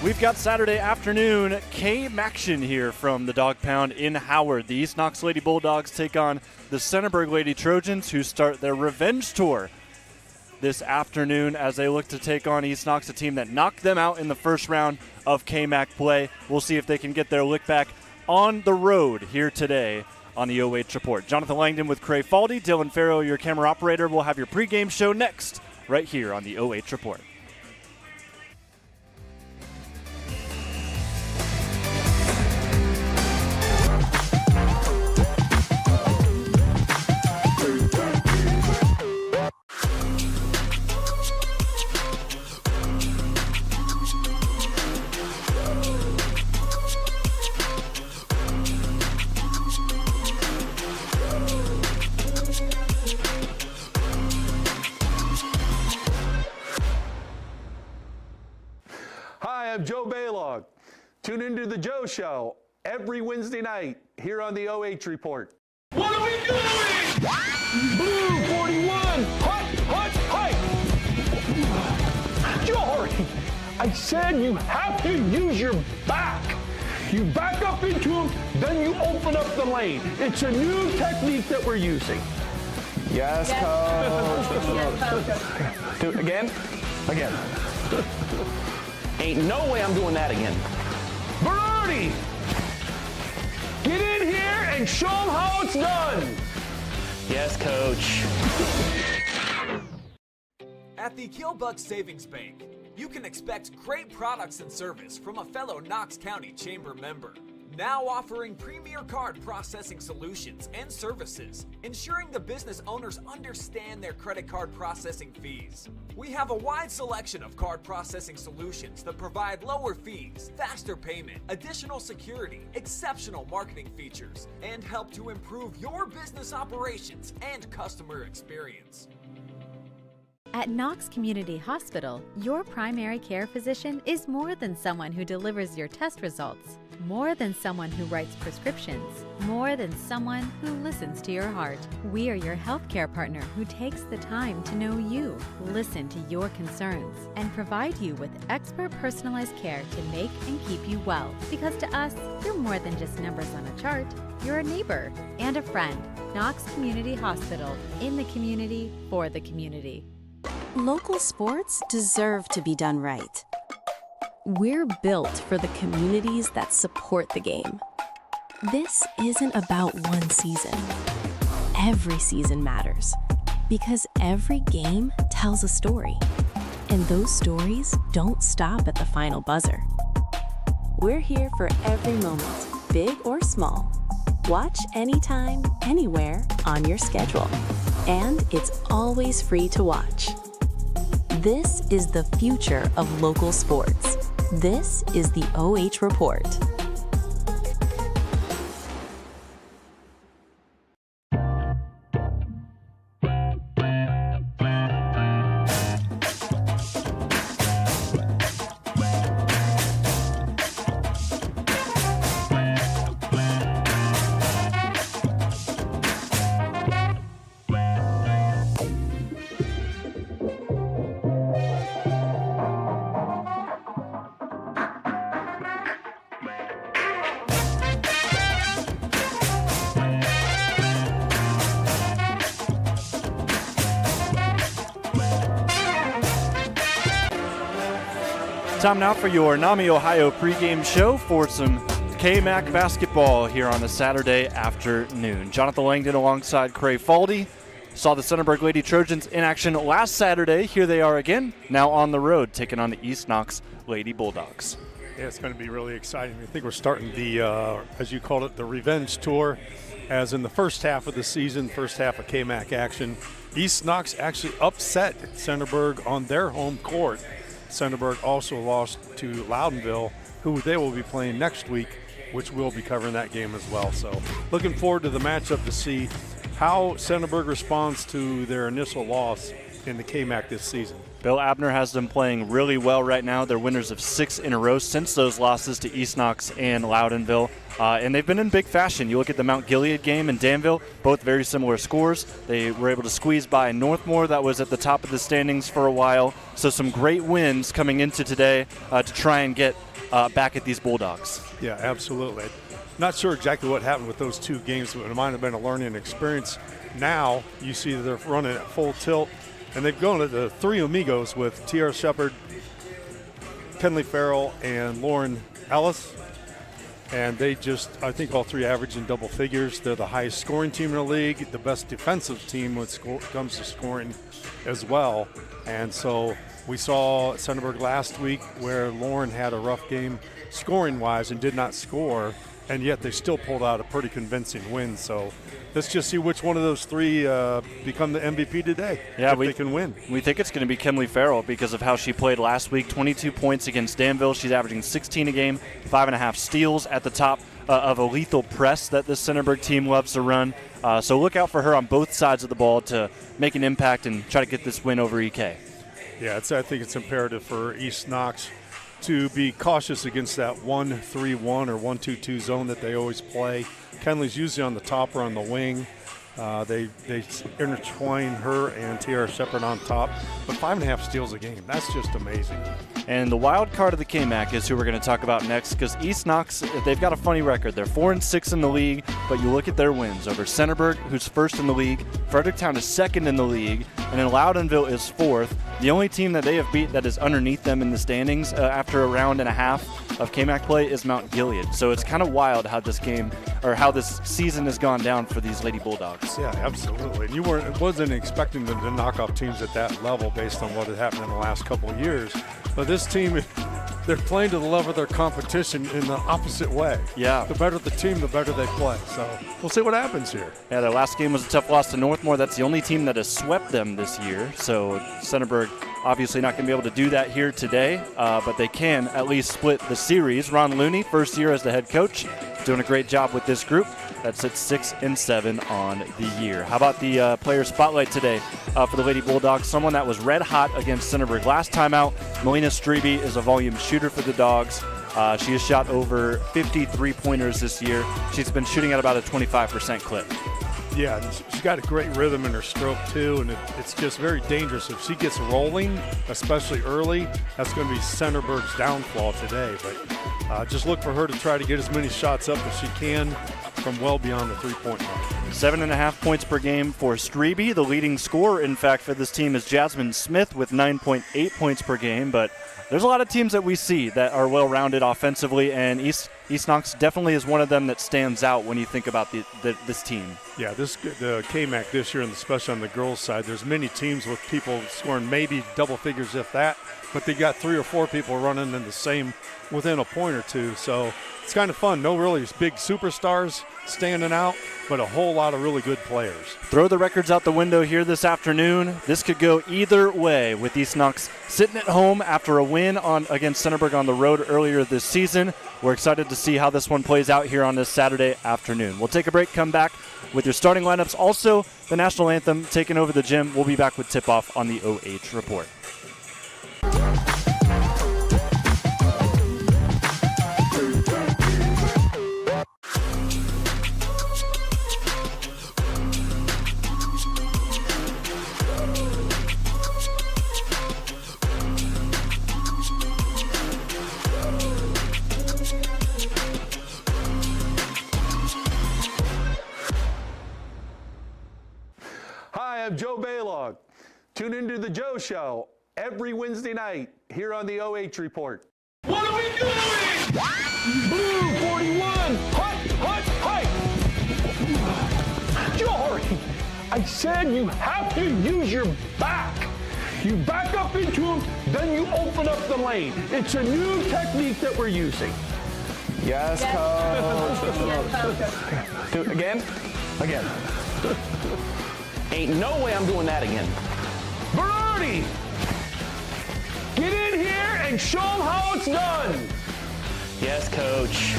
We've got Saturday afternoon KMAC here from the Dawg Pound in Howard. The East Knox Lady Bulldogs take on the Centerburg Lady Trojans, who start their revenge tour this afternoon as they look to take on East Knox, a team that knocked them out in the first round of KMAC play. We'll see if they can get their lick back on the road here today on the OH Report. Jonathan Langdon with Kenlee Fairall, Dylan Farrell, your camera operator. We'll have your pregame show next right here on the OH Report. Hi, I'm Joe Baylog. Tune into the Joe Show every Wednesday night here on the OH Report. What are we doing? Blue 41, hut. Jory, I said you have to use your back. You back up into them, then you open up the lane. It's a new technique that we're using. Yes, coach. Do it again. Ain't no way I'm doing that again. Berardi, get in here and show them how it's done. Yes, coach. At the Killbuck Savings Bank, you can expect great products and service from a fellow Knox County Chamber member. Now offering premier card processing solutions and services, ensuring the business owners understand their credit card processing fees. We have a wide selection of card processing solutions that provide lower fees, faster payment, additional security, exceptional marketing features, and help to improve your business operations and customer experience. At Knox Community Hospital, your primary care physician is more than someone who delivers your test results, more than someone who writes prescriptions, more than someone who listens to your heart. We are your healthcare partner who takes the time to know you, listen to your concerns, and provide you with expert personalized care to make and keep you well. Because to us, you're more than just numbers on a chart. You're a neighbor and a friend. Knox Community Hospital, in the community, for the community. Local sports deserve to be done right. We're built for the communities that support the game. This isn't about one season. Every season matters because every game tells a story, and those stories don't stop at the final buzzer. We're here for every moment, big or small. Watch anytime, anywhere on your schedule, and it's always free to watch. This is the future of local sports. This is the OH Report. Time now for your NAMI Ohio pregame show for some KMAC basketball here on a Saturday afternoon. Jonathan Langdon alongside Kenlee Fairall saw the Centerburg Lady Trojans in action last Saturday. Here they are again, now on the road, taking on the East Knox Lady Bulldogs. Yeah, it's going to be really exciting. I think we're starting the, as you called it, the revenge tour. As in the first half of the season, first half of KMAC action, East Knox actually upset Centerburg on their home court. Centerburg also lost to Loudonville, who they will be playing next week, which we'll be covering that game as well. So looking forward to the matchup to see how Centerburg responds to their initial loss in the KMAC this season. Bill Abner has them playing really well right now. They're winners of 6 in a row since those losses to East Knox and Loudonville. And they've been in big fashion. You look at the Mount Gilead game and Danville, both very similar scores. They were able to squeeze by Northmore, that was at the top of the standings for a while. So some great wins coming into today to try and get back at these Bulldogs. Yeah, absolutely. Not sure exactly what happened with those 2 games, but it might have been a learning experience. Now you see they're running at full tilt, and they've gone to the 3 amigos with T.R. Shepard, Kenlee Fairall, and Lauren Ellis. And they just, I think all 3 average in double figures. They're the highest scoring team in the league, the best defensive team when it comes to scoring as well. And so we saw Centerburg last week where Lauren had a rough game scoring-wise and did not score, and yet they still pulled out a pretty convincing win. So let's just see which one of those 3 become the MVP today. Yeah, if they can win. We think it's going to be Kenlee Fairall because of how she played last week. 22 points against Danville. She's averaging 16 a game, 5.5 steals at the top of a lethal press that this Centerburg team loves to run. So look out for her on both sides of the ball to make an impact and try to get this win over EK. Yeah, I think it's imperative for East Knox to be cautious against that 1-3-1 or 1-2-2 zone that they always play. Kenlee's usually on the top or on the wing. They intertwine her and T.R. Shepard on top, but 5.5 steals a game. That's just amazing. And the wild card of the KMAC is who we're going to talk about next, because East Knox, they've got a funny record. They're 4-6 in the league, but you look at their wins over Centerburg, who's first in the league, Fredericktown is second in the league, and then Loudonville is fourth. The only team that they have beat that is underneath them in the standings after a round and a half of KMAC play is Mount Gilead. So it's kind of wild how this game, or how this season has gone down for these Lady Bulldogs. Yeah, absolutely. And you wasn't expecting them to knock off teams at that level based on what had happened in the last couple of years. But this team, they're playing to the level of their competition in the opposite way. Yeah. The better the team, the better they play. So we'll see what happens here. Yeah, their last game was a tough loss to Northmore. That's the only team that has swept them this year. So Centerburg obviously not going to be able to do that here today, but they can at least split the series. Ron Looney, first year as the head coach, doing a great job with this group. That sits 6-7 on the year. How about the player spotlight today for the Lady Bulldogs? Someone that was red hot against Centerburg last time out. Melina Strebe is a volume shooter for the Dogs. She has shot over 50 3-pointers this year. She's been shooting at about a 25% clip. Yeah, she's got a great rhythm in her stroke too, and it's just very dangerous. If she gets rolling, especially early, that's going to be Centerburg's downfall today. But just look for her to try to get as many shots up as she can from well beyond the 3-point line. 7.5 points per game for Strebe. The leading scorer, in fact, for this team is Jasmine Smith with 9.8 points per game. But there's a lot of teams that we see that are well-rounded offensively, and East Knox definitely is one of them that stands out when you think about this team. Yeah, the KMAC this year, and especially on the girls' side, there's many teams with people scoring maybe double figures, if that, but they got 3 or 4 people running in the same within a point or two. So it's kind of fun. No really big superstars standing out, but a whole lot of really good players. Throw the records out the window here this afternoon. This could go either way with East Knox sitting at home after a win against Centerburg on the road earlier this season. We're excited to see how this one plays out here on this Saturday afternoon. We'll take a break, come back with your starting lineups. Also, the national anthem taking over the gym. We'll be back with tip-off on the OH Report. Hi, I'm Joe Baylog. Tune into The Joe Show every Wednesday night here on the OH Report. What are we doing? Blue 41, hut. Jory, I said you have to use your back. You back up into him, then you open up the lane. It's a new technique that we're using. Yes, coach. Do it again? Again. Ain't no way I'm doing that again. Berardi, get in here and show them how it's done. Yes, coach.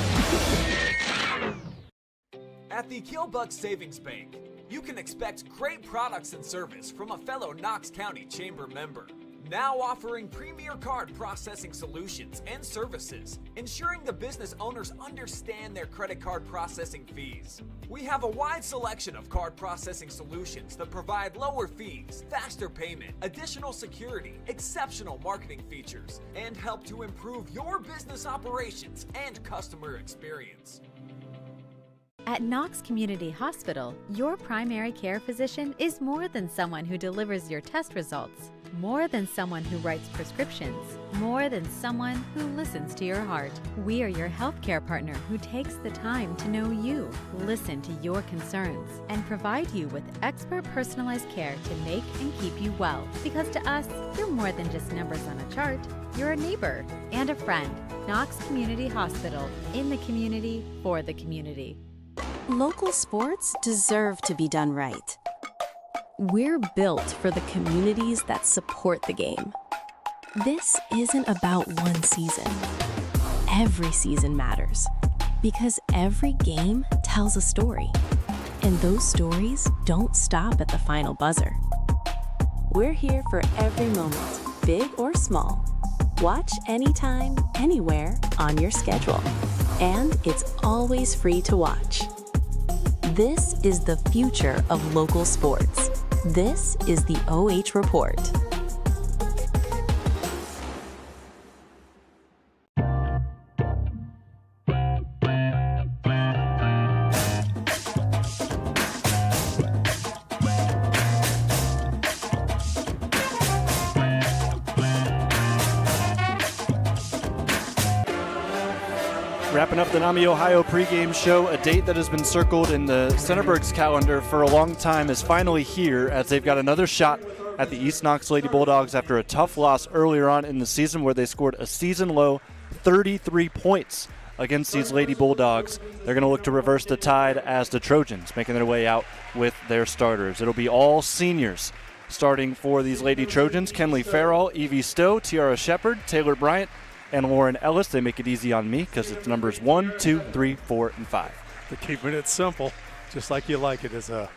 At the Killbuck Savings Bank, you can expect great products and service from a fellow Knox County Chamber member. Now offering premier card processing solutions and services, ensuring the business owners understand their credit card processing fees. We have a wide selection of card processing solutions that provide lower fees, faster payment, additional security, exceptional marketing features, and help to improve your business operations and customer experience. At Knox Community Hospital, your primary care physician is more than someone who delivers your test results, more than someone who writes prescriptions, more than someone who listens to your heart. We are your healthcare partner who takes the time to know you, listen to your concerns, and provide you with expert personalized care to make and keep you well. Because to us, you're more than just numbers on a chart. You're a neighbor and a friend. Knox Community Hospital, in the community, for the community. Local sports deserve to be done right. We're built for the communities that support the game. This isn't about one season. Every season matters because every game tells a story, and those stories don't stop at the final buzzer. We're here for every moment, big or small. Watch anytime, anywhere on your schedule, and it's always free to watch. This is the future of local sports. This is the OH Report. Wrapping up the NAMI Ohio pregame show, a date that has been circled in the Centerburg's calendar for a long time is finally here as they've got another shot at the East Knox Lady Bulldogs after a tough loss earlier on in the season where they scored a season-low 33 points against these Lady Bulldogs. They're going to look to reverse the tide as the Trojans making their way out with their starters. It'll be all seniors starting for these Lady Trojans. Kenlee Fairall, Evie Stowe, Tiara Shepard, Taylor Bryant, and Lauren Ellis. They make it easy on me because it's numbers 1, 2, 3, 4, and 5. They're keeping it simple, just like you like it as a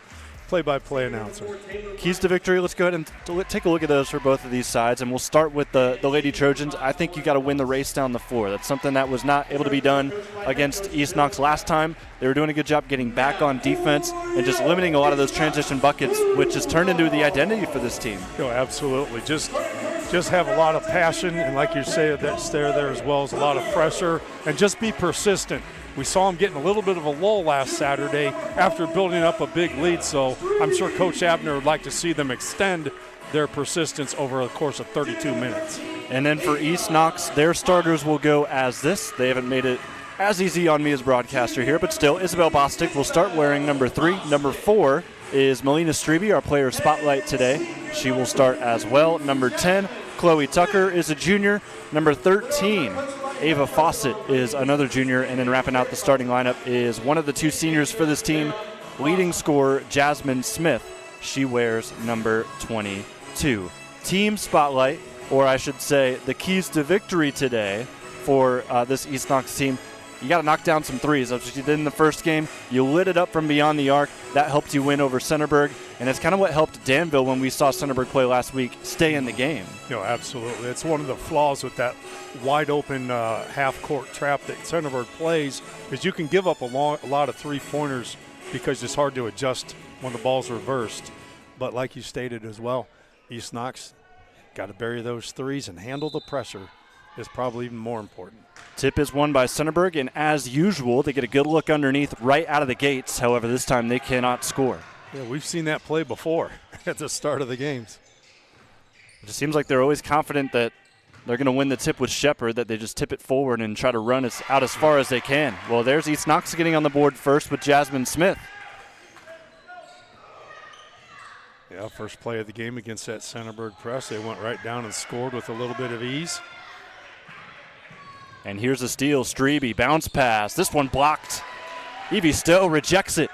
play-by-play announcer. Keys to victory, let's go ahead and take a look at those for both of these sides, and we'll start with the Lady Trojans. I think you got to win the race down the floor. That's something that was not able to be done against East Knox last time. They were doing a good job getting back on defense and just limiting a lot of those transition buckets, which has turned into the identity for this team. Oh, absolutely. Just have a lot of passion, and like you say, that's there as well as a lot of pressure, and just be persistent. We saw them getting a little bit of a lull last Saturday after building up a big lead, so I'm sure Coach Abner would like to see them extend their persistence over a course of 32 minutes. And then for East Knox, their starters will go as this. They haven't made it as easy on me as broadcaster here, but still, Isabel Bostic will start wearing number 3. Number 4 is Melina Strebe, our player spotlight today. She will start as well. Number 10, Chloe Tucker is a junior. Number 13, Ava Fawcett is another junior. And then wrapping out the starting lineup is one of the 2 seniors for this team, leading scorer Jasmine Smith. She wears number 22. Team spotlight, or I should say the keys to victory today for this East Knox team. You got to knock down some threes. That's what you did in the first game. You lit it up from beyond the arc. That helped you win over Centerburg, and it's kind of what helped Danville when we saw Centerburg play last week stay in the game. No, absolutely. It's one of the flaws with that wide-open half-court trap that Centerburg plays is you can give up a lot of three-pointers because it's hard to adjust when the ball's reversed. But like you stated as well, East Knox got to bury those threes and handle the pressure is probably even more important. Tip is won by Centerburg, and as usual, they get a good look underneath right out of the gates. However, this time they cannot score. Yeah, we've seen that play before at the start of the games. It just seems like they're always confident that they're going to win the tip with Shepard, that they just tip it forward and try to run it out as far as they can. Well, there's East Knox getting on the board first with Jasmine Smith. Yeah, first play of the game against that Centerburg press. They went right down and scored with a little bit of ease. And here's a steal. Strebe, bounce pass. This one blocked. Evie Stowe rejects it.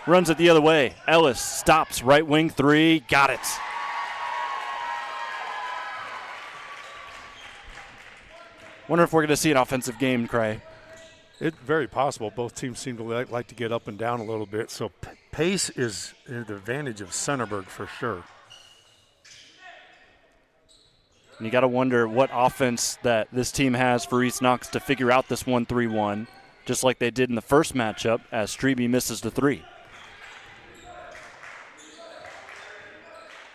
Runs it the other way. Ellis stops. Right wing 3. Got it. Wonder if we're going to see an offensive game, Cray. It's very possible. Both teams seem to like to get up and down a little bit. So pace is an advantage of Centerburg for sure. And you got to wonder what offense that this team has for East Knox to figure out this 1-3-1, just like they did in the first matchup as Strebe misses the three.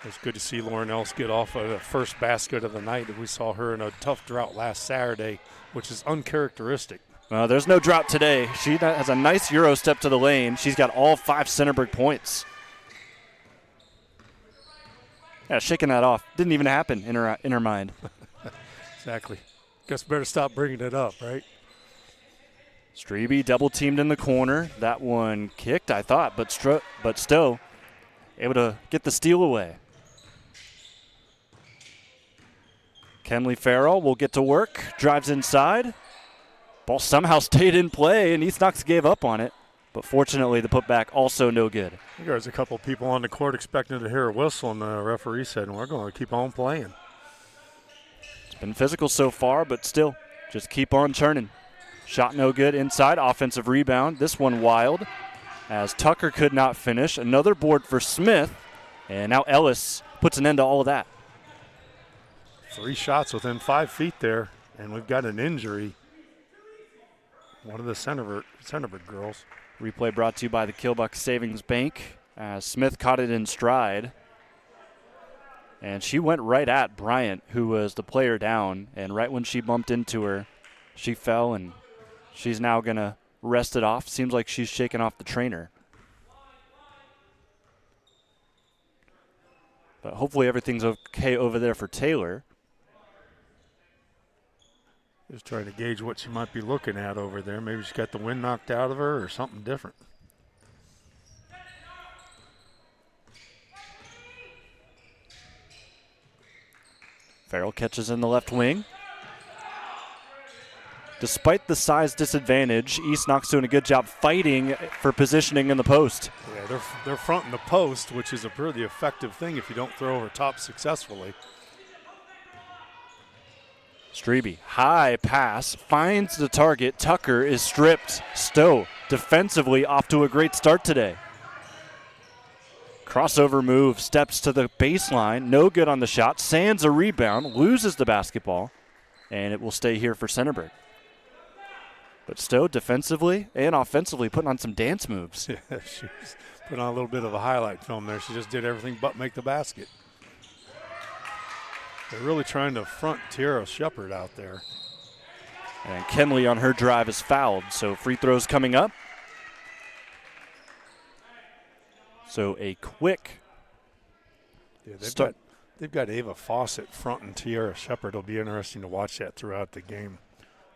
It's good to see Lauren Else get off of the first basket of the night. We saw her in a tough drought last Saturday, which is uncharacteristic. There's no drought today. She has a nice Euro step to the lane. She's got all 5 Centerburg points. Yeah, shaking that off. Didn't even happen in her mind. Exactly. Guess better stop bringing it up, right? Strebe double teamed in the corner. That one kicked, I thought, but still able to get the steal away. Kenlee Fairall will get to work. Drives inside. Ball somehow stayed in play, and East Knox gave up on it. But fortunately, the putback also no good. I think there's a couple people on the court expecting to hear a whistle, and the referee said, we're going to keep on playing. It's been physical so far, but still, just keep on churning. Shot no good inside, offensive rebound. This one wild, as Tucker could not finish. Another board for Smith, and now Ellis puts an end to all of that. 3 shots within 5 feet there, and we've got an injury. One of the Centerburg girls. Replay brought to you by the Killbuck Savings Bank, as Smith caught it in stride. And she went right at Bryant, who was the player down, and right when she bumped into her, she fell, and she's now going to rest it off. Seems like she's shaking off the trainer. But hopefully everything's okay over there for Taylor. Just trying to gauge what she might be looking at over there. Maybe she got the wind knocked out of her or something different. Fairall catches in the left wing. Despite the size disadvantage, East Knox doing a good job fighting for positioning in the post. Yeah, they're fronting the post, which is a pretty effective thing if you don't throw over top successfully. Strebe, high pass, finds the target. Tucker is stripped. Stowe defensively off to a great start today. Crossover move, steps to the baseline, no good on the shot. Sands a rebound, loses the basketball, and it will stay here for Centerburg. But Stowe defensively and offensively putting on some dance moves. Yeah, she was putting on a little bit of a highlight film there. She just did everything but make the basket. They're really trying to front Tiara Shepard out there. And Kenlee on her drive is fouled, so free throws coming up. So a quick start. They've got Ava Fawcett fronting Tiara Shepard. It'll be interesting to watch that throughout the game.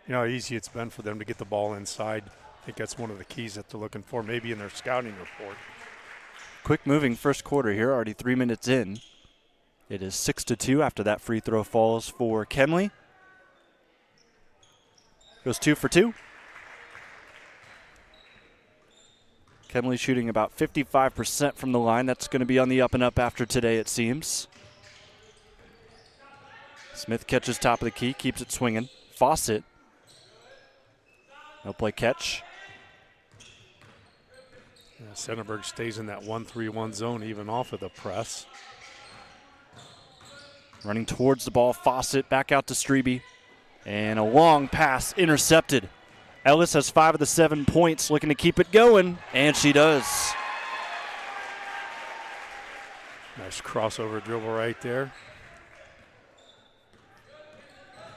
You know how easy it's been for them to get the ball inside. I think that's one of the keys that they're looking for, maybe in their scouting report. Quick moving first quarter here, already 3 minutes in. It is 6-2 after that free throw falls for Kenlee. Goes 2 for 2. Kenlee shooting about 55% from the line. That's going to be on the up and up after today, it seems. Smith catches top of the key, keeps it swinging. Fawcett. No play catch. Yeah, Centerburg stays in that 1-3-1 zone even off of the press. Running towards the ball, Fawcett back out to Strebe. And a long pass intercepted. Ellis has 5 of the 7 points, looking to keep it going, and she does. Nice crossover dribble right there.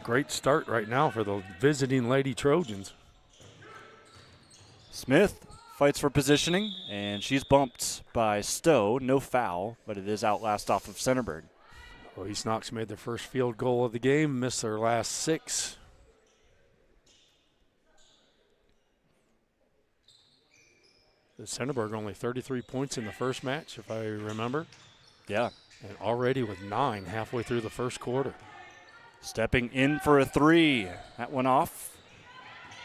Great start right now for the visiting Lady Trojans. Smith fights for positioning, and she's bumped by Stowe. No foul, but it is outlast off of Centerburg. Well, East Knox made their first field goal of the game, missed their last 6. The Centerburg only 33 points in the first match, if I remember. Yeah. And already with 9 halfway through the first quarter. Stepping in for a 3. That went off.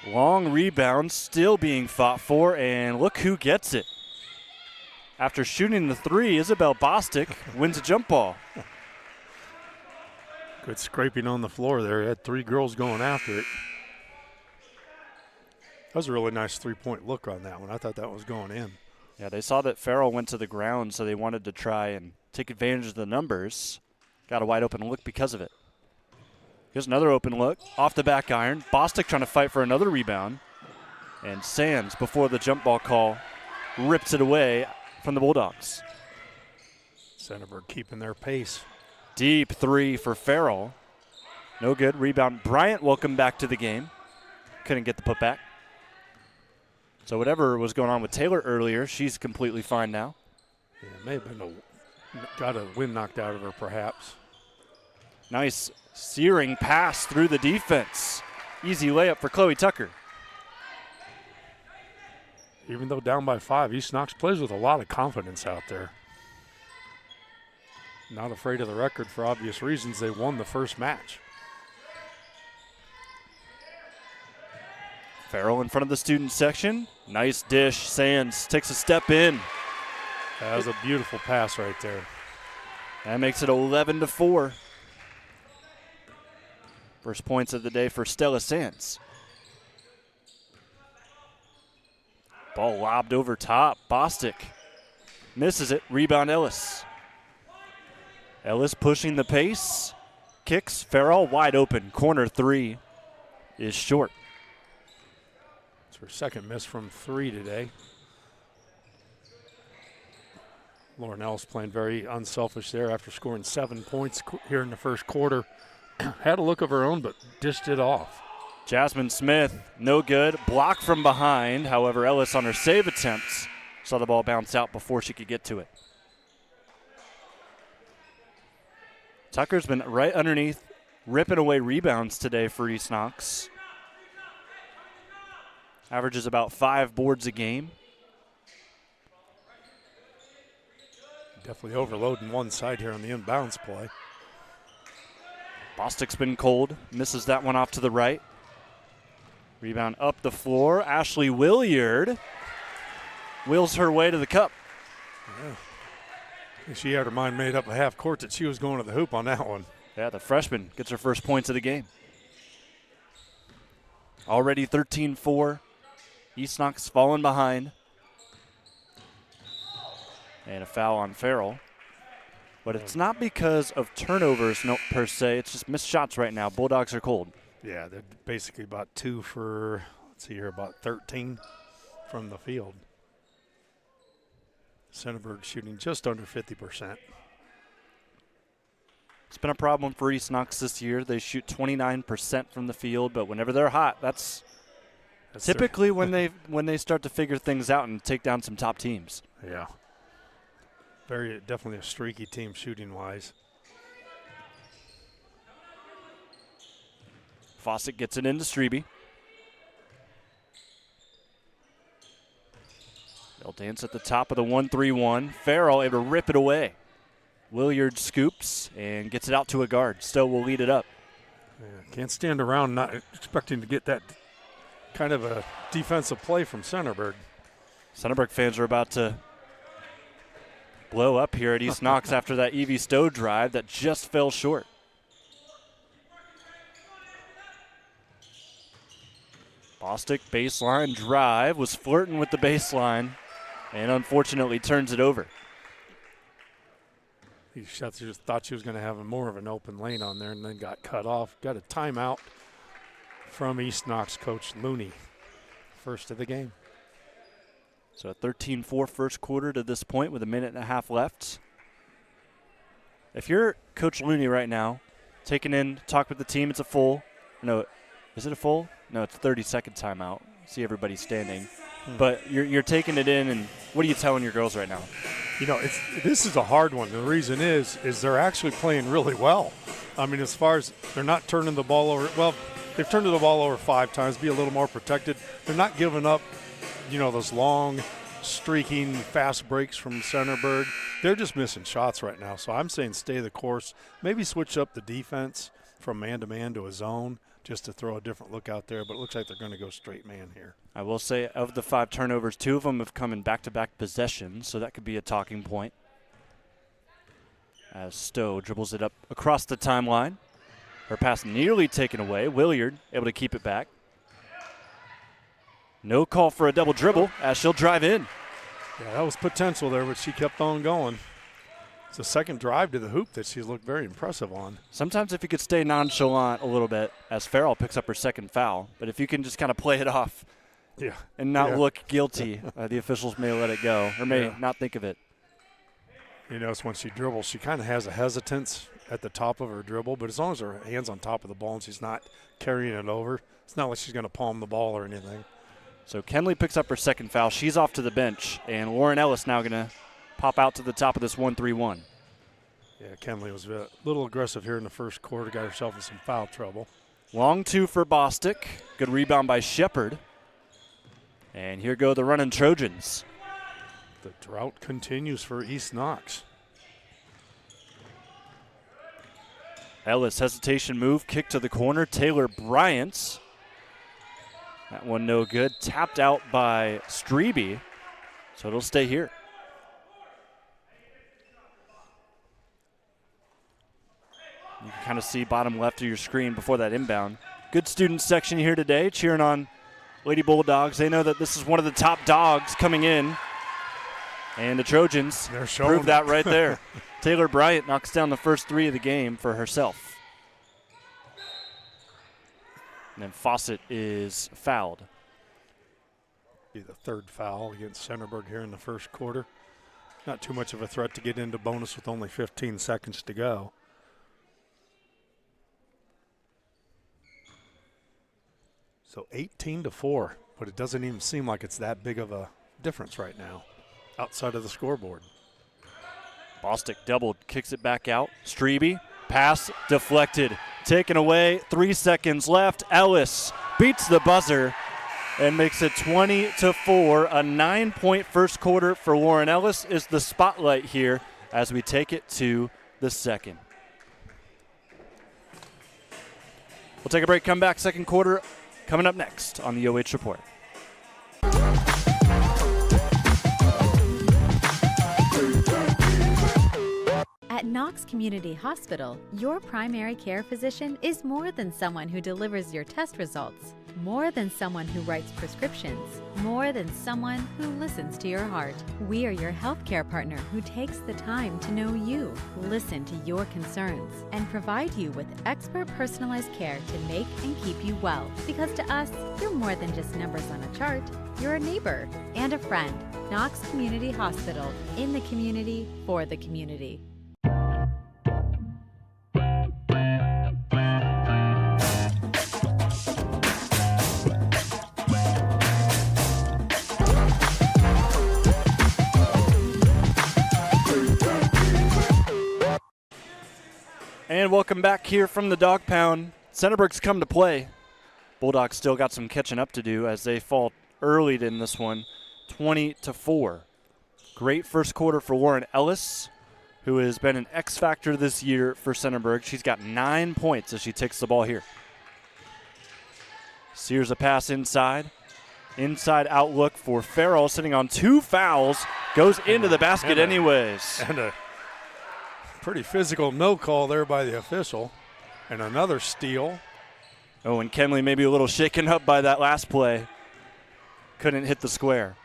Long rebound still being fought for, and look who gets it. After shooting the 3, Isabel Bostic wins a jump ball. Good scraping on the floor there. Had 3 girls going after it. That was a really nice 3-point look on that one. I thought that was going in. Yeah, they saw that Fairall went to the ground, so they wanted to try and take advantage of the numbers. Got a wide open look because of it. Here's another open look. Off the back iron. Bostic trying to fight for another rebound. And Sands, before the jump ball call, rips it away from the Bulldogs. Centerburg keeping their pace. Deep three for Fairall. No good. Rebound. Bryant, welcome back to the game. Couldn't get the putback. So whatever was going on with Taylor earlier, she's completely fine now. Yeah, may have been got a wind knocked out of her, perhaps. Nice searing pass through the defense. Easy layup for Chloe Tucker. Even though down by 5, East Knox plays with a lot of confidence out there. Not afraid of the record for obvious reasons. They won the first match. Fairall in front of the student section. Nice dish. Sands takes a step in. That was a beautiful pass right there. That makes it 11-4. First points of the day for Stella Sands. Ball lobbed over top. Bostic misses it. Rebound Ellis. Ellis pushing the pace. Kicks. Fairall wide open. Corner three is short. It's her second miss from 3 today. Lauren Ellis playing very unselfish there after scoring 7 points here in the first quarter. Had a look of her own, but dished it off. Jasmine Smith, no good. Block from behind. However, Ellis on her save attempts saw the ball bounce out before she could get to it. Tucker's been right underneath, ripping away rebounds today for East Knox. Averages about 5 boards a game. Definitely overloading one side here on the inbounds play. Bostic's been cold. Misses that one off to the right. Rebound up the floor. Ashley Williard wheels her way to the cup. Yeah. She had her mind made up a half court that she was going to the hoop on that one. Yeah, the freshman gets her first points of the game. Already 13-4. East Knox falling behind. And a foul on Fairall. But it's not because of turnovers per se. It's just missed shots right now. Bulldogs are cold. Yeah, they're basically about 2 for, let's see here, about 13 from the field. Centerburg shooting just under 50%. It's been a problem for East Knox this year. They shoot 29% from the field, but whenever they're hot, that's typically when they start to figure things out and take down some top teams. Yeah. Definitely a streaky team shooting-wise. Fawcett gets it into Strebe. They'll dance at the top of the 1-3-1. Fairall able to rip it away. Williard scoops and gets it out to a guard. Stowe will lead it up. Yeah, can't stand around not expecting to get that kind of a defensive play from Centerburg. Centerburg fans are about to blow up here at East Knox after that Evie Stowe drive that just fell short. Bostic baseline drive, was flirting with the baseline and unfortunately turns it over. These shots just thought she was going to have more of an open lane on there and then got cut off. Got a timeout from East Knox coach Looney. First of the game. So a 13-4 first quarter to this point with a minute and a half left. If you're Coach Looney right now, taking in, talk with the team, it's a full. No, is it a full? No, it's 30-second timeout. See everybody standing. But you're taking it in, and what are you telling your girls right now? You know, this is a hard one. The reason is they're actually playing really well. I mean, as far as they're not turning the ball over. Well, they've turned the ball over 5 times, be a little more protected. They're not giving up, those long, streaking, fast breaks from Centerburg. They're just missing shots right now. So I'm saying stay the course. Maybe switch up the defense from man-to-man to a zone just to throw a different look out there. But it looks like they're going to go straight man here. I will say of the 5 turnovers, 2 of them have come in back-to-back possessions, so that could be a talking point. As Stowe dribbles it up across the timeline. Her pass nearly taken away. Williard able to keep it back. No call for a double dribble as she'll drive in. Yeah, that was potential there, but she kept on going. It's the second drive to the hoop that she's looked very impressive on. Sometimes if you could stay nonchalant a little bit as Fairall picks up her second foul, but if you can just kind of play it off and not look guilty, the officials may let it go or may not think of it. You notice when she dribbles, she kind of has a hesitance at the top of her dribble, but as long as her hand's on top of the ball and she's not carrying it over, it's not like she's going to palm the ball or anything. So Kenlee picks up her second foul. She's off to the bench, and Lauren Ellis now going to pop out to the top of this 1-3-1. Yeah, Kenlee was a little aggressive here in the first quarter, got herself in some foul trouble. Long two for Bostic. Good rebound by Shepard. And here go the running Trojans. The drought continues for East Knox. Ellis, hesitation move, kick to the corner. Taylor Bryant. That one no good. Tapped out by Strebe, so it'll stay here. You can kind of see bottom left of your screen before that inbound. Good student section here today, cheering on Lady Bulldogs. They know that this is one of the top dogs coming in. And the Trojans prove that right there. Taylor Bryant knocks down the first three of the game for herself. And then Fawcett is fouled. Be the third foul against Centerburg here in the first quarter. Not too much of a threat to get into bonus with only 15 seconds to go. So 18-4, but it doesn't even seem like it's that big of a difference right now outside of the scoreboard. Bostic doubled, kicks it back out. Strebe, pass deflected, taken away. 3 seconds left. Ellis beats the buzzer and makes it 20-4. A 9-point first quarter for Lauren Ellis is the spotlight here as we take it to the second. We'll take a break, come back, second quarter coming up next on the OH Report. At Knox Community Hospital, your primary care physician is more than someone who delivers your test results, more than someone who writes prescriptions, more than someone who listens to your heart. We are your healthcare partner who takes the time to know you, listen to your concerns, and provide you with expert personalized care to make and keep you well. Because to us, you're more than just numbers on a chart. You're a neighbor and a friend. Knox Community Hospital, in the community, for the community. And welcome back here from the Dawg Pound. Centerburg's come to play. Bulldogs still got some catching up to do as they fall early in this one, 20-4. Great first quarter for Lauren Ellis, who has been an X factor this year for Centerburg. She's got 9 points as she takes the ball here. Sears a pass inside. Inside outlook for Fairall, sitting on 2 fouls. Goes into the basket anyways. And a pretty physical no call there by the official. And another steal. Oh, and Kenlee maybe a little shaken up by that last play. Couldn't hit the square.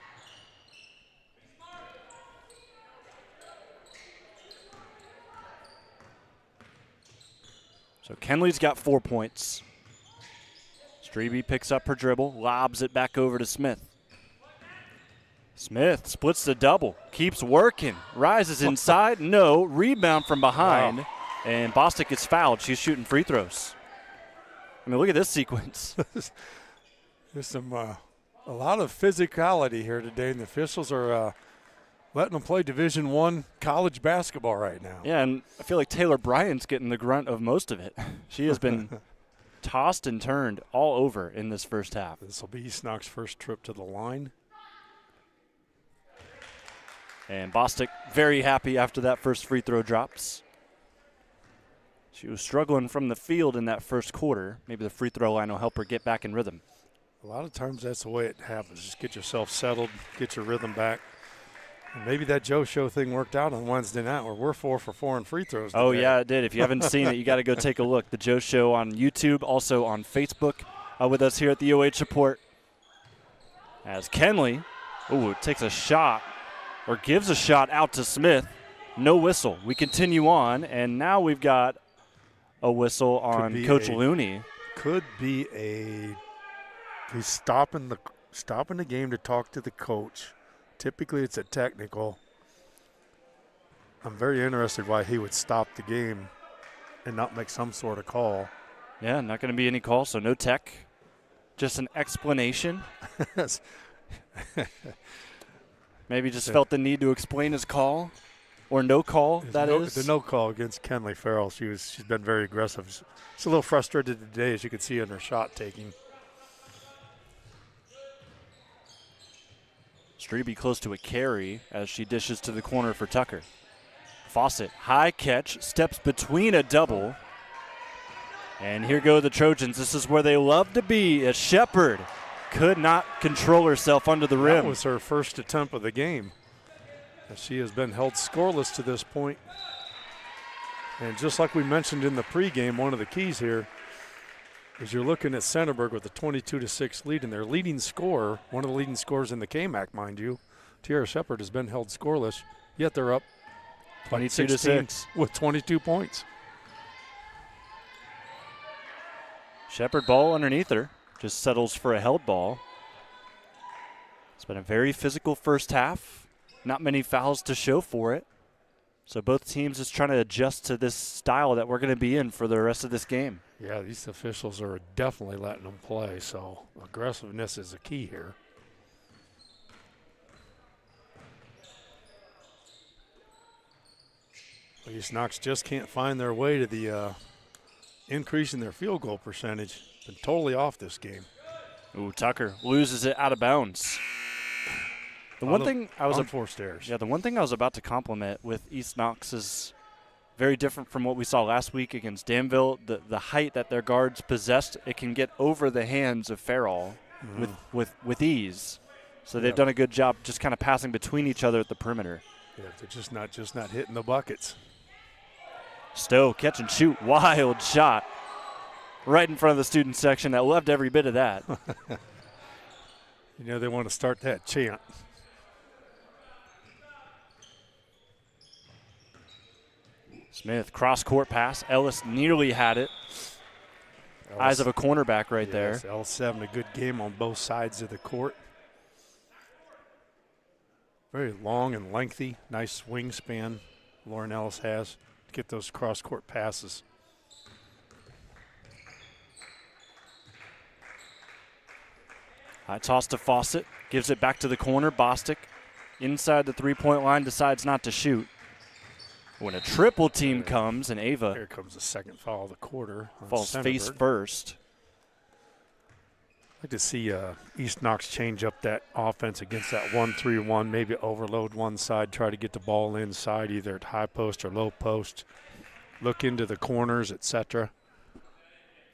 So Kenlee's got 4 points. Strebe picks up her dribble, lobs it back over to Smith. Smith splits the double, keeps working, rises inside, no, rebound from behind, wow. And Bostic gets fouled. She's shooting free throws. I mean, look at this sequence. There's some a lot of physicality here today, and the officials are letting them play Division I college basketball right now. Yeah, and I feel like Taylor Bryant's getting the grunt of most of it. She has been tossed and turned all over in this first half. This will be East Knox's first trip to the line. And Bostic very happy after that first free throw drops. She was struggling from the field in that first quarter. Maybe the free throw line will help her get back in rhythm. A lot of times that's the way it happens. Just get yourself settled, get your rhythm back. And maybe that Joe Show thing worked out on Wednesday night where we're 4 for 4 in free throws today. Oh, yeah, it did. If you haven't seen it, you got to go take a look. The Joe Show on YouTube, also on Facebook with us here at the OH Report. As Kenlee, takes a shot or gives a shot out to Smith. No whistle. We continue on, and now we've got a whistle on Coach Looney. Could be he's stopping the game to talk to the coach. Typically it's a technical. I'm very interested why he would stop the game and not make some sort of call. Yeah, not going to be any call, so no tech. Just an explanation. Maybe just felt the need to explain his call. Or no call, The no call against Kenlee Fairall. She's been very aggressive. She's a little frustrated today, as you could see in her shot taking. Strebe close to a carry as she dishes to the corner for Tucker. Fawcett, high catch, steps between a double. And here go the Trojans. This is where they love to be, as Shepard could not control herself under the rim. That was her first attempt of the game. She has been held scoreless to this point. And just like we mentioned in the pregame, one of the keys here is you're looking at Centerburg with a 22-6 lead, and their leading scorer, one of the leading scorers in the KMAC, mind you, Tiara Shepard, has been held scoreless, yet they're up 22-6 with 22 points. Shepard ball underneath her, just settles for a held ball. It's been a very physical first half. Not many fouls to show for it. So both teams just trying to adjust to this style that we're going to be in for the rest of this game. Yeah, these officials are definitely letting them play, so aggressiveness is a key here. East Knox just can't find their way to the increase in their field goal percentage. Been totally off this game. Ooh, Tucker loses it out of bounds. The one thing I was about to compliment with East Knox is very different from what we saw last week against Danville. The height that their guards possessed, it can get over the hands of Fairall with ease. So they've done a good job just kind of passing between each other at the perimeter. Yeah, they're just not hitting the buckets. Stowe catch and shoot, wild shot, right in front of the student section. I loved every bit of that. You know they want to start that chant. Smith, cross-court pass. Ellis nearly had it. Eyes of a cornerback right there. Ellis having a good game on both sides of the court. Very long and lengthy. Nice wingspan Lauren Ellis has to get those cross-court passes. High toss to Fawcett. Gives it back to the corner. Bostic inside the three-point line decides not to shoot. When a triple team comes and Ava. Here comes the second foul of the quarter. Falls face first. I'd like to see East Knox change up that offense against that 1-3-1, maybe overload one side, try to get the ball inside either at high post or low post, look into the corners, etc.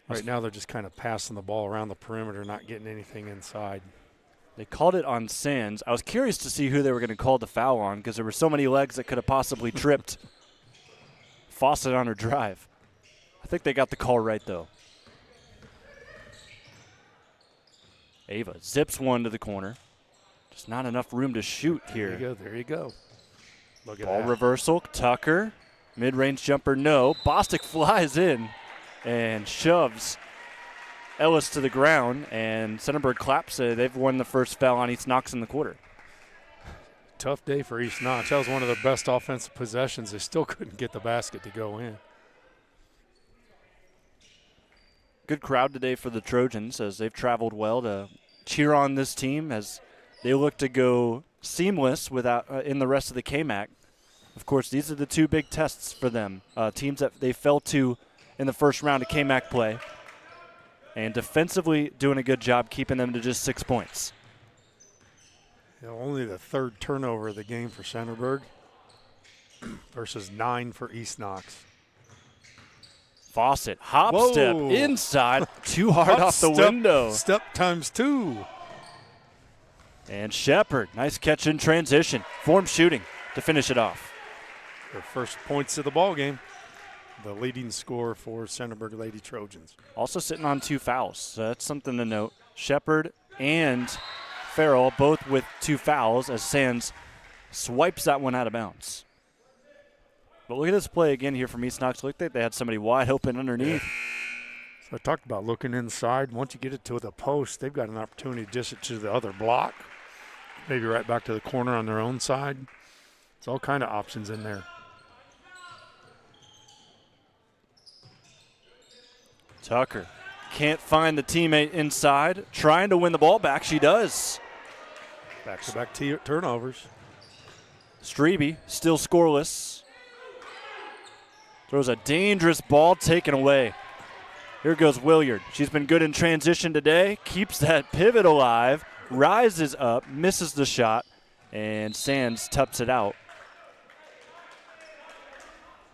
Right now they're just kind of passing the ball around the perimeter, not getting anything inside. They called it on Sands. I was curious to see who they were going to call the foul on because there were so many legs that could have possibly tripped Fawcett on her drive. I think they got the call right, though. Ava zips one to the corner. Just not enough room to shoot here. There you go. Look at ball that. Reversal. Tucker. Mid-range jumper, no. Bostic flies in and shoves Ellis to the ground, and Centerburg claps. They've won the first foul on East Knox in the quarter. Tough day for East Knox. That was one of their best offensive possessions. They still couldn't get the basket to go in. Good crowd today for the Trojans as they've traveled well to cheer on this team as they look to go seamless without in the rest of the KMAC. Of course, these are the two big tests for them. Teams that they fell to in the first round of KMAC play. And defensively doing a good job keeping them to just 6 points. Only the third turnover of the game for Centerburg versus 9 for East Knox. Fawcett, hop step inside, too hard off the window. Step times 2. And Shepard, nice catch in transition. Form shooting to finish it off. Their first points of the ball game. The leading scorer for Centerburg Lady Trojans. Also sitting on 2 fouls, so that's something to note. Shepard and Fairall both with 2 fouls as Sands swipes that one out of bounds. But look at this play again here from East Knox. Look like they had somebody wide open underneath. So I talked about looking inside. Once you get it to the post, they've got an opportunity to dish it to the other block. Maybe right back to the corner on their own side. It's all kind of options in there. Tucker can't find the teammate inside. Trying to win the ball back. She does. Back-to-back turnovers. Strebe still scoreless. Throws a dangerous ball taken away. Here goes Williard. She's been good in transition today. Keeps that pivot alive. Rises up. Misses the shot. And Sands tups it out.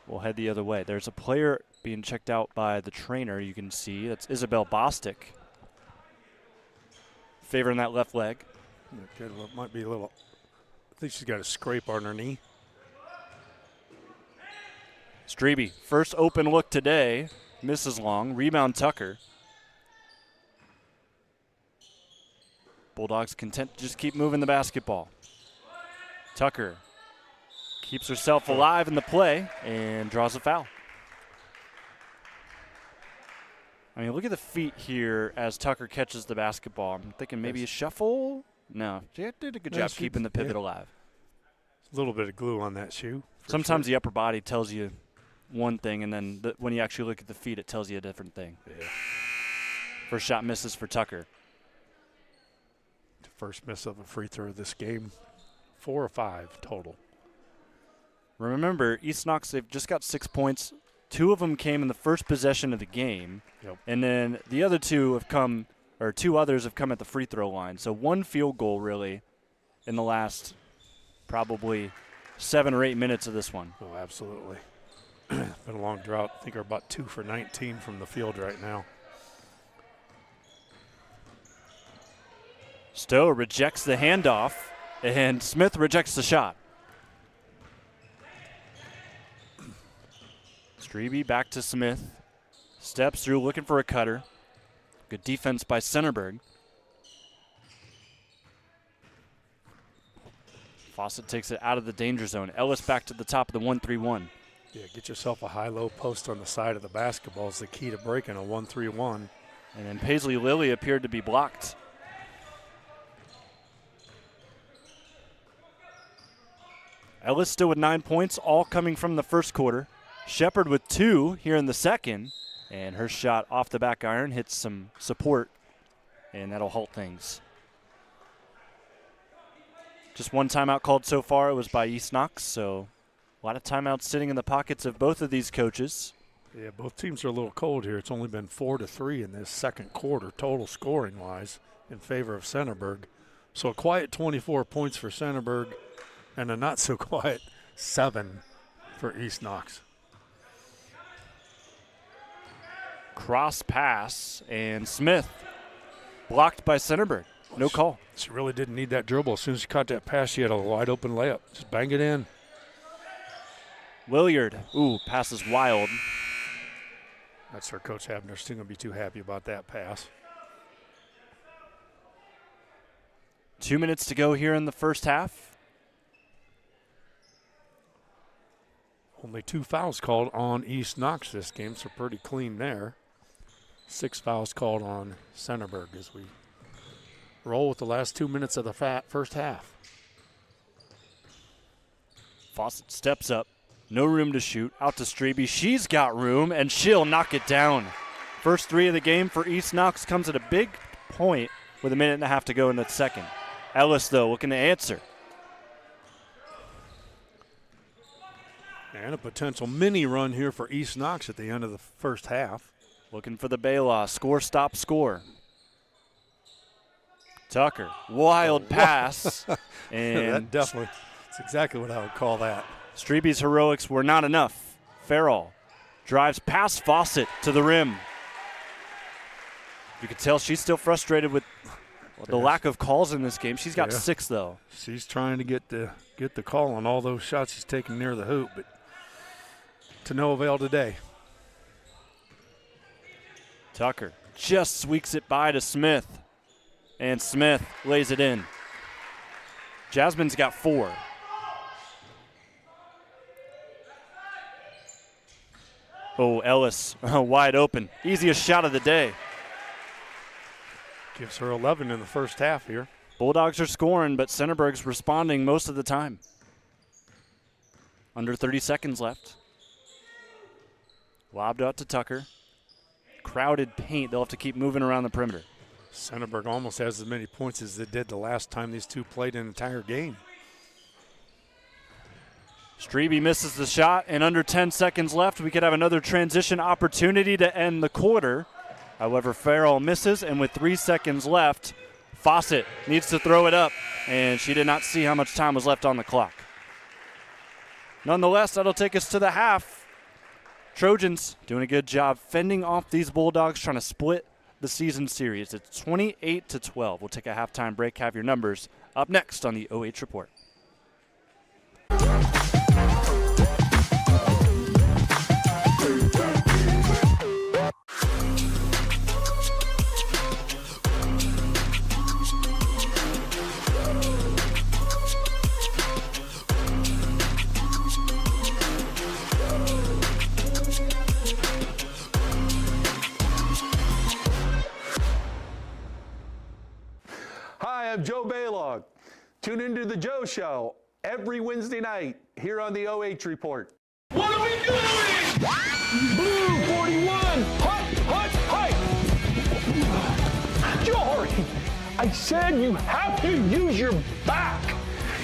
We'll head the other way. There's a player being checked out by the trainer, you can see. That's Isabel Bostic. Favoring that left leg. Okay, might be a little, I think she's got a scrape on her knee. Strebe, first open look today. Misses long. Rebound Tucker. Bulldogs content to just keep moving the basketball. Tucker keeps herself alive in the play and draws a foul. I mean, look at the feet here as Tucker catches the basketball. I'm thinking maybe a shuffle. No, she did a good job keeping the pivot alive. A little bit of glue on that shoe. Sometimes the upper body tells you one thing, and then when you actually look at the feet, it tells you a different thing. Yeah. First shot misses for Tucker. First miss of a free throw this game. 4 or 5 total. Remember, East Knox, they've just got 6 points. 2 of them came in the first possession of the game. Yep. And then the other 2 have come, or 2 others have come at the free throw line. So 1 field goal, really, in the last probably 7 or 8 minutes of this one. Oh, absolutely. Been a long drought. I think we're about 2 for 19 from the field right now. Stowe rejects the handoff, and Smith rejects the shot. Strebe back to Smith. Steps through looking for a cutter. Good defense by Centerburg. Fawcett takes it out of the danger zone. Ellis back to the top of the 1-3-1. Yeah, get yourself a high-low post on the side of the basketball is the key to breaking a 1-3-1. And then Paisley Lilly appeared to be blocked. Ellis still with 9 points, all coming from the first quarter. Shepard with 2 here in the second. And her shot off the back iron hits some support, and that'll halt things. Just 1 timeout called so far. It was by East Knox, so a lot of timeouts sitting in the pockets of both of these coaches. Yeah, both teams are a little cold here. It's only been 4-3 in this second quarter, total scoring-wise, in favor of Centerburg. So a quiet 24 points for Centerburg and a not-so-quiet 7 for East Knox. Cross pass, and Smith blocked by Centerburg. No call. She really didn't need that dribble. As soon as she caught that pass, she had a wide-open layup. Just bang it in. Williard, pass is wild. That's where Coach Habner's still going to be too happy about that pass. 2 minutes to go here in the first half. Only 2 fouls called on East Knox this game, so pretty clean there. 6 fouls called on Centerburg as we roll with the last 2 minutes of the first half. Fawcett steps up. No room to shoot. Out to Strebe. She's got room, and she'll knock it down. First 3 of the game for East Knox comes at a big point with 1.5 minutes to go in the second. Ellis, though, looking to answer. And a potential mini run here for East Knox at the end of the first half. Looking for the Baylaw. Score, stop, score. Tucker. Wild pass. And that definitely, that's exactly what I would call that. Strebe's heroics were not enough. Fairall drives past Fawcett to the rim. You can tell she's still frustrated with the lack of calls in this game. She's got 6, though. She's trying to get the call on all those shots she's taking near the hoop, but to no avail today. Tucker just squeaks it by to Smith, and Smith lays it in. Jasmine's got 4. Oh, Ellis wide open. Easiest shot of the day. Gives her 11 in the first half here. Bulldogs are scoring, but Centerburg's responding most of the time. Under 30 seconds left. Lobbed out to Tucker. Crowded paint. They'll have to keep moving around the perimeter. Centerburg almost has as many points as they did the last time these two played an entire game. Strebe misses the shot, and under 10 seconds left, we could have another transition opportunity to end the quarter. However, Fairall misses, and with 3 seconds left, Fawcett needs to throw it up, and she did not see how much time was left on the clock. Nonetheless, that'll take us to the half. Trojans doing a good job fending off these Bulldogs, trying to split the season series. It's 28-12. We'll take a halftime break, have your numbers up next on the OH Report. Hi, I'm Joe Baylog. Tune into the Joe Show every Wednesday night here on the OH Report. What are we doing? Blue 41, hut, Jory, I said you have to use your back.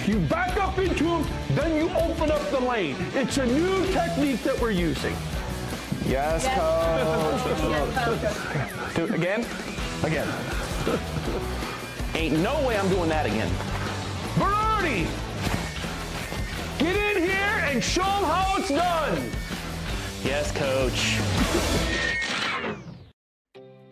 You back up into him, then you open up the lane. It's a new technique that we're using. Yes, coach. Do it again? Again. Ain't no way I'm doing that again. Berardi, get in here and show them how it's done. Yes, coach.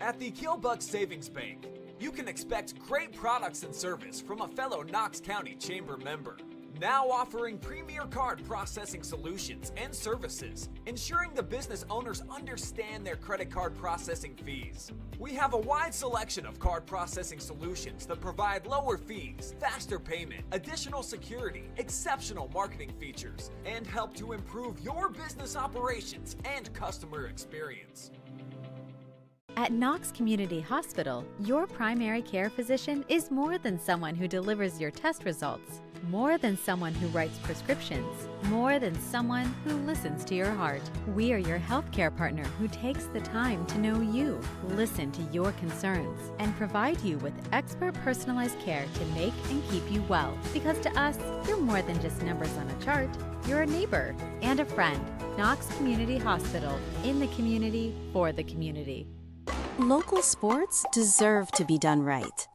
At the Killbuck Savings Bank, you can expect great products and service from a fellow Knox County Chamber member. Now offering premier card processing solutions and services, ensuring the business owners understand their credit card processing fees. We have a wide selection of card processing solutions that provide lower fees, faster payment, additional security, exceptional marketing features, and help to improve your business operations and customer experience. At Knox Community Hospital, your primary care physician is more than someone who delivers your test results, more than someone who writes prescriptions, more than someone who listens to your heart. We are your healthcare partner who takes the time to know you, listen to your concerns, and provide you with expert personalized care to make and keep you well. Because to us, you're more than just numbers on a chart. You're a neighbor and a friend. Knox Community Hospital, in the community, for the community. Local sports deserve to be done right.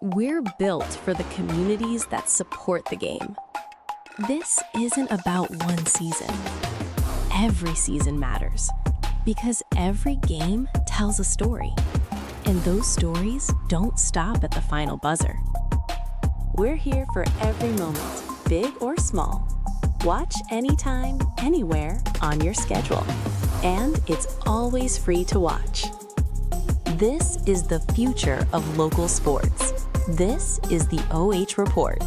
We're built for the communities that support the game. This isn't about one season. Every season matters because every game tells a story, and those stories don't stop at the final buzzer. We're here for every moment, big or small. Watch anytime, anywhere, on your schedule. And it's always free to watch. This is the future of local sports. This is the OH Report.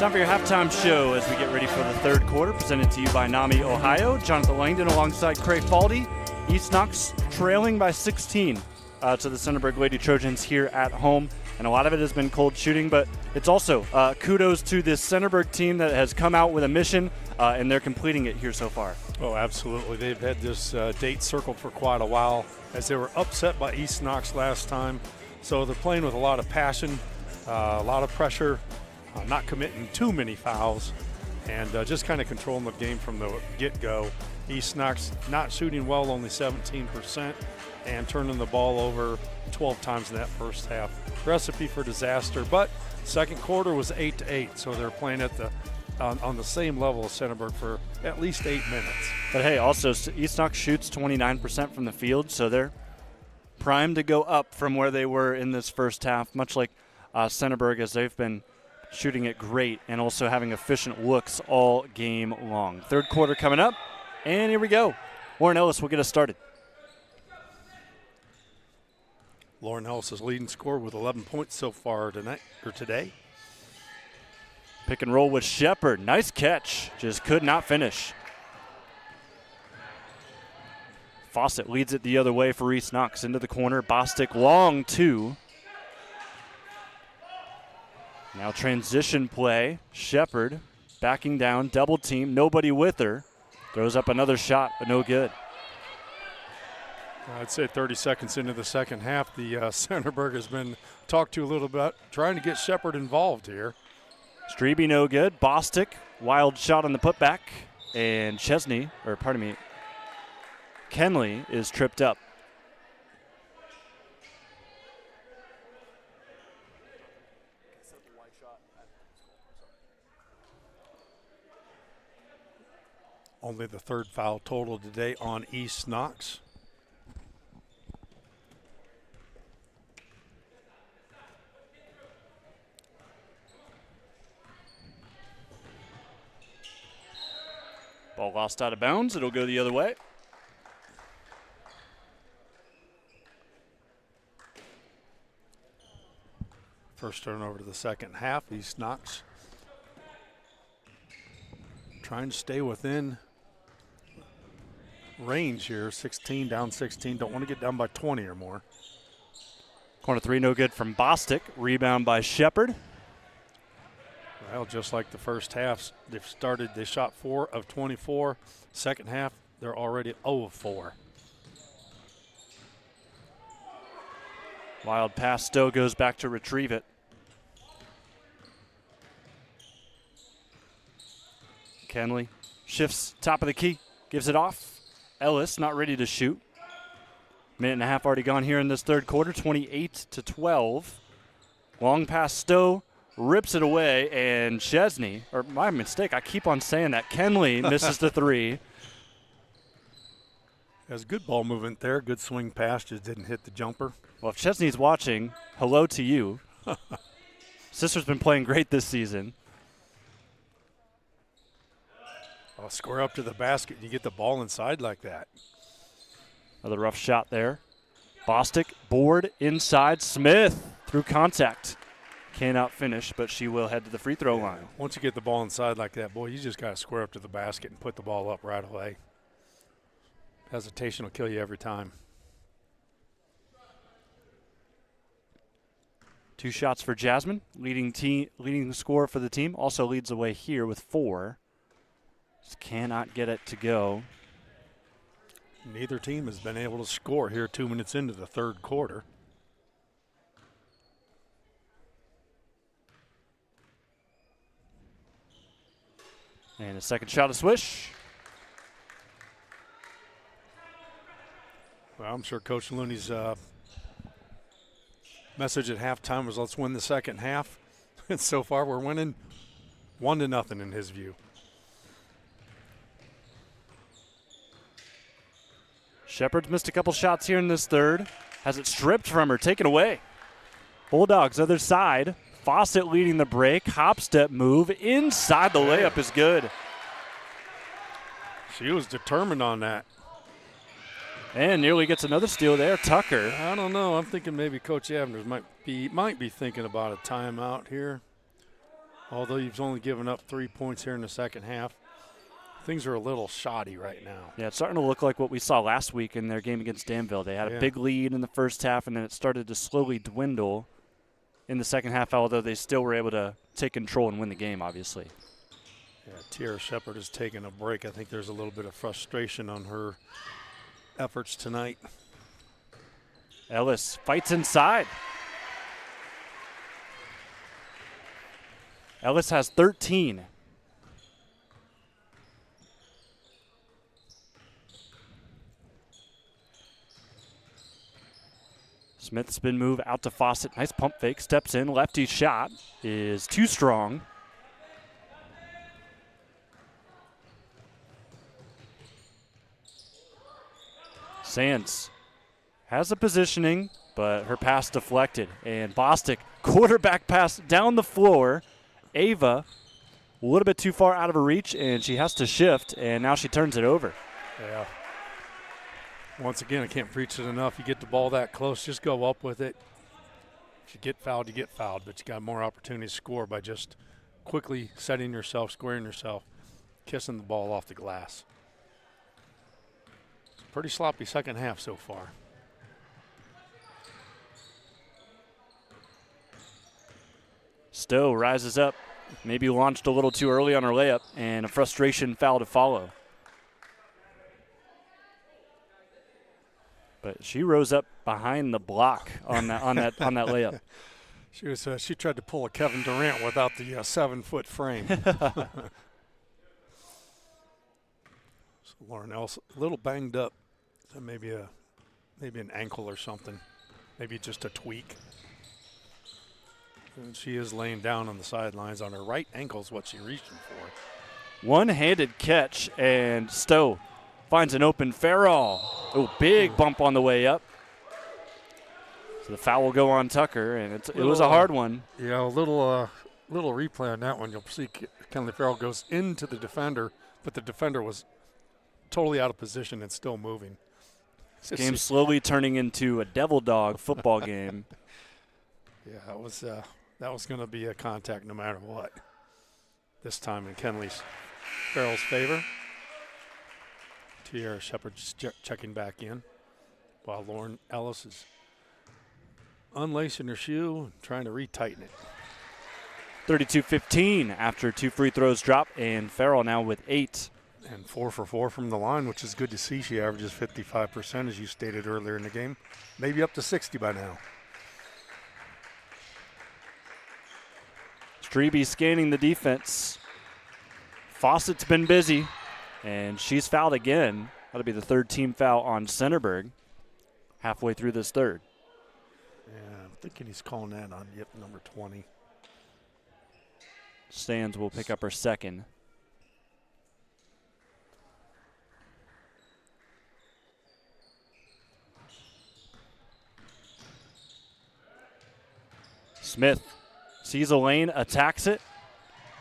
Time for your halftime show as we get ready for the third quarter, presented to you by NAMI Ohio. Jonathan Langdon alongside Craig Faldy. East Knox trailing by 16 to the Centerburg Lady Trojans here at home. And a lot of it has been cold shooting, but it's also kudos to this Centerburg team that has come out with a mission, and they're completing it here so far. Oh, absolutely. They've had this date circled for quite a while as they were upset by East Knox last time. So they're playing with a lot of passion, a lot of pressure, not committing too many fouls, and just kind of controlling the game from the get-go. East Knox not shooting well, only 17%, and turning the ball over 12 times in that first half. Recipe for disaster, but second quarter was 8-8, so they're playing at the on the same level as Centerburg for at least 8 minutes. But hey, also East Knox shoots 29% from the field, so they're primed to go up from where they were in this first half, much like Centerburg, as they've been shooting it great and also having efficient looks all game long. Third quarter coming up, and here we go. Lauren Ellis will get us started. Lauren Ellis is leading scorer with 11 points so far today. Pick and roll with Shepard. Nice catch. Just could not finish. Fawcett leads it the other way for East Knox. Into the corner. Bostic long two. Now transition play. Shepard backing down. Double team. Nobody with her. Throws up another shot, but no good. I'd say 30 seconds into the second half, the Centerburg has been talked to a little bit, trying to get Shepard involved here. Strebe no good. Bostic, wild shot on the putback. And Kenlee is tripped up. Only the third foul total today on East Knox. Ball lost out of bounds. It'll go the other way. First turnover to the second half. East Knox trying to stay within range here. 16, down 16. Don't want to get down by 20 or more. Corner three, no good from Bostic. Rebound by Shepard. Well, just like the first half, they shot 4 of 24. Second half, they're already 0 of 4. Wild pass. Stowe goes back to retrieve it. Kenlee shifts top of the key, gives it off. Ellis not ready to shoot. Minute and a half already gone here in this third quarter, 28-12. Long pass. Stowe rips it away, and Chesney, or my mistake, I keep on saying that. Kenlee misses the three. Has good ball movement there. Good swing pass, just didn't hit the jumper. Well, if Chesney's watching, hello to you. Sister's been playing great this season. Oh, square up to the basket, and you get the ball inside like that. Another rough shot there. Bostic, board inside. Smith through contact. Cannot finish, but she will head to the free throw line. Once you get the ball inside like that, boy, you just got to square up to the basket and put the ball up right away. Hesitation will kill you every time. 2 shots for Jasmine, leading the score for the team. Also leads the way here with 4. Just cannot get it to go. Neither team has been able to score here 2 minutes into the third quarter. And a second shot, a swish. Well, I'm sure Coach Looney's message at halftime was, let's win the second half. And so far we're winning 1-0 in his view. Shepard's missed a couple shots here in this third. Has it stripped from her, taken away. Bulldogs other side. Fawcett leading the break. Hop step move. Inside the layup is good. She was determined on that. And nearly gets another steal there. Tucker. I don't know. I'm thinking maybe Coach Abner might be thinking about a timeout here. Although you've only given up 3 points here in the second half, things are a little shoddy right now. Yeah, it's starting to look like what we saw last week in their game against Danville. They had a big lead in the first half, and then it started to slowly dwindle in the second half, although they still were able to take control and win the game, obviously. Yeah, Tiara Shepard has taken a break. I think there's a little bit of frustration on her efforts tonight. Ellis fights inside. Ellis has 13. Smith spin move out to Fawcett. Nice pump fake. Steps in. Lefty shot is too strong. Sands has the positioning, but her pass deflected. And Bostic, quarterback pass down the floor. Ava, a little bit too far out of her reach, and she has to shift, and now she turns it over. Yeah. Once again, I can't preach it enough. You get the ball that close, just go up with it. If you get fouled, you get fouled, but you got more opportunity to score by just quickly setting yourself, squaring yourself, kissing the ball off the glass. It's a pretty sloppy second half so far. Stowe rises up, maybe launched a little too early on her layup, and a frustration foul to follow. But she rose up behind the block on that layup. She tried to pull a Kevin Durant without the 7-foot frame. So Lauren Ellis a little banged up, so maybe an ankle or something, maybe just a tweak. And she is laying down on the sidelines on her right ankle is what she's reaching for. One-handed catch, and Stowe finds an open Fairall. Oh, big bump on the way up. So the foul will go on Tucker, and it was a hard one. Yeah, a little replay on that one. You'll see Kenlee Fairall goes into the defender, but the defender was totally out of position and still moving. This game's slowly turning into a devil dog football game. Yeah, that was going to be a contact no matter what. This time in Kenlee Fairall's favor. Tiara Shepard just checking back in while Lauren Ellis is unlacing her shoe and trying to retighten it. 32-15 after 2 free throws drop, and Fairall now with 8. And 4 for 4 from the line, which is good to see. She averages 55%, as you stated earlier in the game. Maybe up to 60 by now. Strebe scanning the defense. Fawcett's been busy, and she's fouled again. That'll be the third team foul on Centerburg halfway through this third. Yeah, I'm thinking he's calling that on number 20. Sands will pick up her second. Smith sees a lane, attacks it.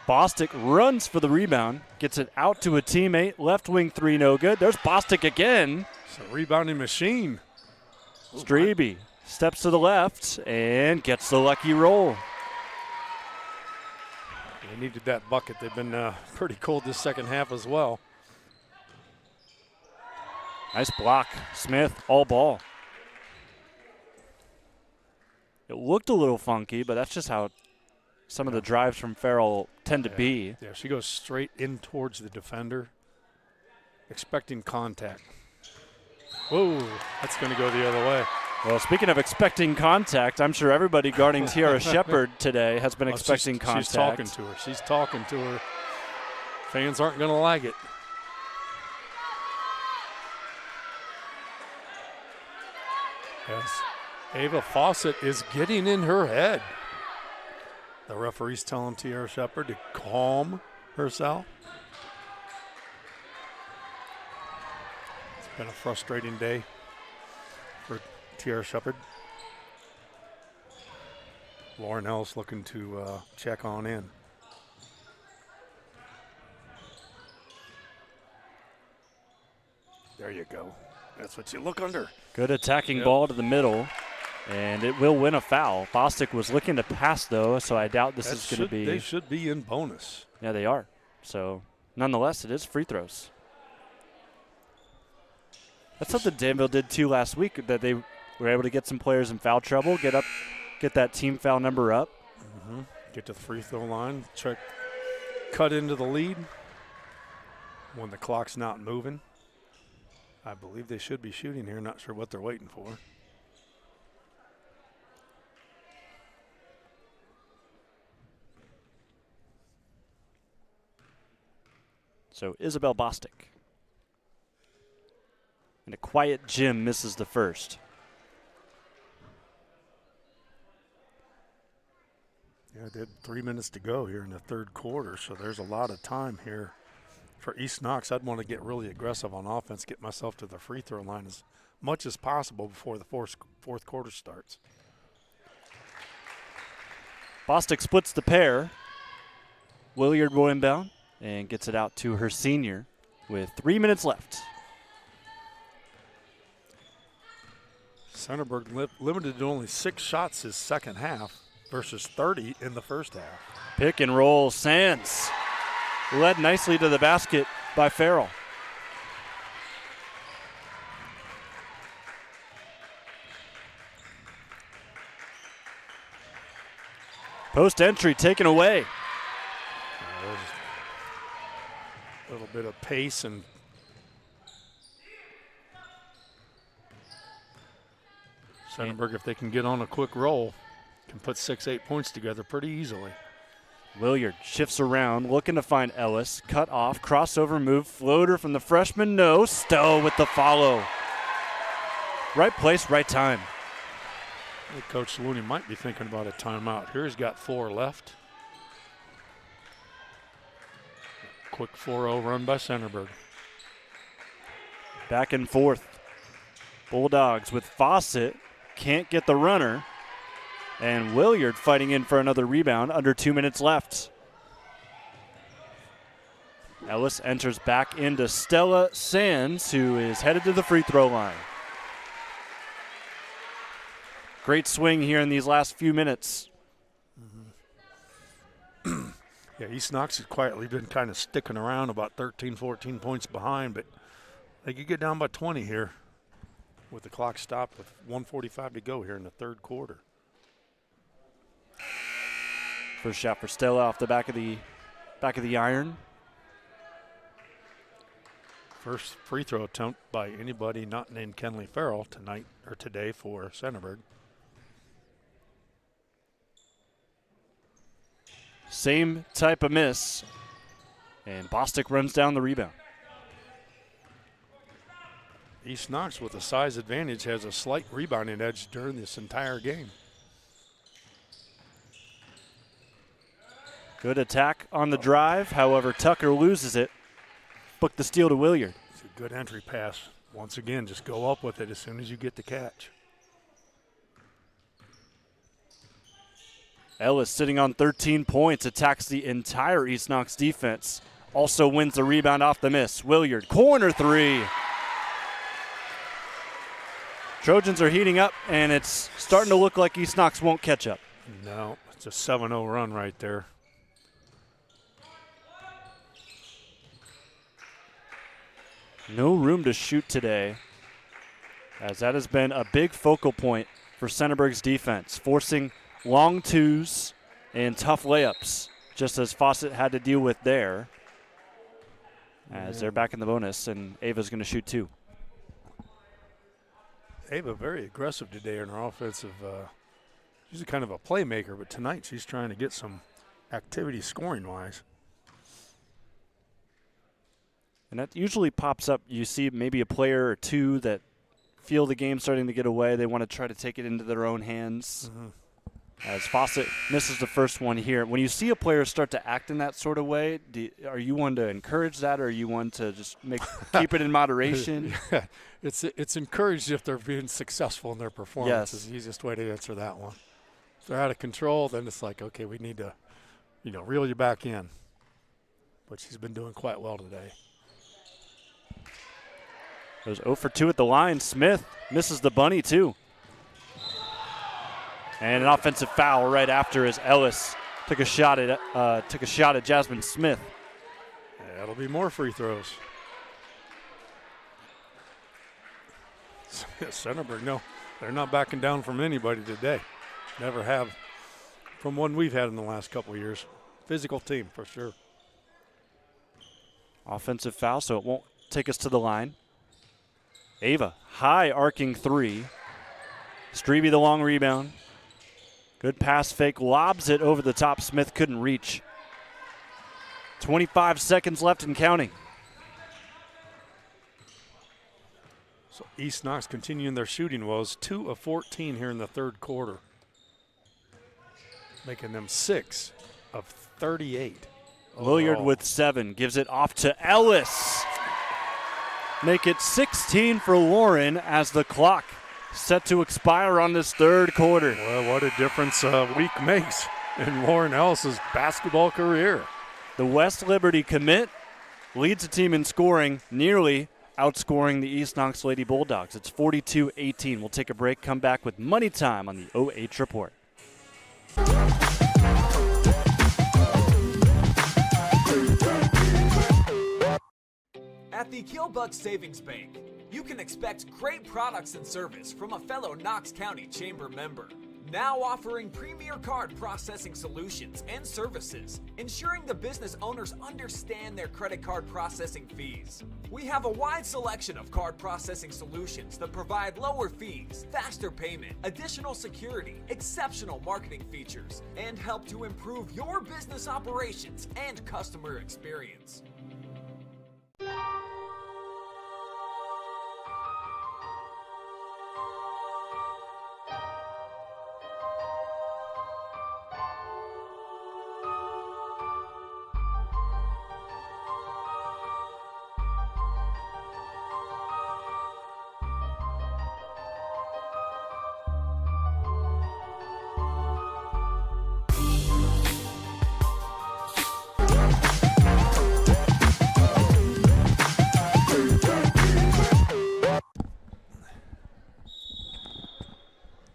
Bostic runs for the rebound, gets it out to a teammate. Left wing three, no good. There's Bostic again. It's a rebounding machine. Strebe steps to the left and gets the lucky roll. They needed that bucket. They've been pretty cold this second half as well. Nice block. Smith, all ball. It looked a little funky, but that's just how some of the drives from Fairall tend to be. Yeah, she goes straight in towards the defender, expecting contact. Whoa, that's going to go the other way. Well, speaking of expecting contact, I'm sure everybody guarding Tiara Shepard today has been expecting contact. She's talking to her. She's talking to her. Fans aren't going to like it. Yes. Ava Fawcett is getting in her head. The referee's telling Tiara Shepard to calm herself. It's been a frustrating day for Tiara Shepard. Lauren Ellis looking to check on in. There you go. That's what you look under. Good attacking ball to the middle. And it will win a foul. Bostic was looking to pass, though, so I doubt this is going to be. They should be in bonus. Yeah, they are. So, nonetheless, it is free throws. That's something Danville did, too, last week, that they were able to get some players in foul trouble, get that team foul number up. Mm-hmm. Get to the free throw line, cut into the lead when the clock's not moving. I believe they should be shooting here. Not sure what they're waiting for. So Isabel Bostic. And a quiet Jim misses the first. Yeah, they had 3 minutes to go here in the third quarter, so there's a lot of time here for East Knox. I'd want to get really aggressive on offense, get myself to the free throw line as much as possible before the fourth quarter starts. Bostic splits the pair. Williard will inbound and gets it out to her senior with 3 minutes left. Centerburg limited to only 6 shots his second half versus 30 in the first half. Pick and roll, Sands. Led nicely to the basket by Fairall. Post entry taken away. A little bit of pace and Centerburg, if they can get on a quick roll, can put 6-8 points together pretty easily. Williard shifts around, looking to find Ellis. Cut off, crossover move, floater from the freshman. No, Stowe with the follow. Right place, right time. Coach Looney might be thinking about a timeout. Here he's got 4 left. Quick 4-0 run by Centerburg. Back and forth. Bulldogs with Fawcett. Can't get the runner. And Williard fighting in for another rebound. Under 2 minutes left. Ellis enters back into Stella Sands, who is headed to the free throw line. Great swing here in these last few minutes. Yeah, East Knox has quietly been kind of sticking around about 13, 14 points behind, but they could get down by 20 here with the clock stopped with 1:45 to go here in the third quarter. First shot for Stella off the back of the iron. First free throw attempt by anybody not named Kenlee Fairall tonight or today for Centerburg. Same type of miss. And Bostic runs down the rebound. East Knox with a size advantage has a slight rebounding edge during this entire game. Good attack on the drive. However, Tucker loses it. Book the steal to Williard. It's a good entry pass. Once again, just go up with it as soon as you get the catch. Ellis sitting on 13 points, attacks the entire East Knox defense. Also wins the rebound off the miss. Williard, corner three. Trojans are heating up, and it's starting to look like East Knox won't catch up. No, it's a 7-0 run right there. No room to shoot today, as that has been a big focal point for Centerburg's defense, forcing long twos and tough layups, just as Fawcett had to deal with there, as they're back in the bonus, and Ava's going to shoot 2. Ava very aggressive today in her offensive. She's a kind of a playmaker, but tonight she's trying to get some activity scoring-wise. And that usually pops up. You see maybe a player or two that feel the game starting to get away. They want to try to take it into their own hands. Mm-hmm. As Fawcett misses the first one here. When you see a player start to act in that sort of way, are you one to encourage that, or are you one to just keep it in moderation? Yeah, it's encouraged if they're being successful in their performance. Is the easiest way to answer that one. If they're out of control, then it's like, okay, we need to, reel you back in. But she's been doing quite well today. Goes 0 for 2 at the line. Smith misses the bunny, too. And an offensive foul right after as Ellis took a shot at Jasmine Smith. That'll be more free throws. Centerburg, no, they're not backing down from anybody today. Never have from one we've had in the last couple of years. Physical team for sure. Offensive foul, so it won't take us to the line. Ava, high arcing three. Strebe the long rebound. Good pass fake, lobs it over the top. Smith couldn't reach. 25 seconds left and counting. So East Knox continuing their shooting woes, 2 of 14 here in the third quarter, making them 6 of 38. Lilliard overall. with 7, gives it off to Ellis. Make it 16 for Lauren as the clock set to expire on this third quarter. Well, what a difference a week makes in Lauren Ellis's basketball career. The West Liberty commit leads the team in scoring, nearly outscoring the East Knox Lady Bulldogs. It's 42-18. We'll take a break, come back with Money Time on the OH Report. At the Killbuck Savings Bank, you can expect great products and service from a fellow Knox County Chamber member. Now offering premier card processing solutions and services, ensuring the business owners understand their credit card processing fees. We have a wide selection of card processing solutions that provide lower fees, faster payment, additional security, exceptional marketing features, and help to improve your business operations and customer experience.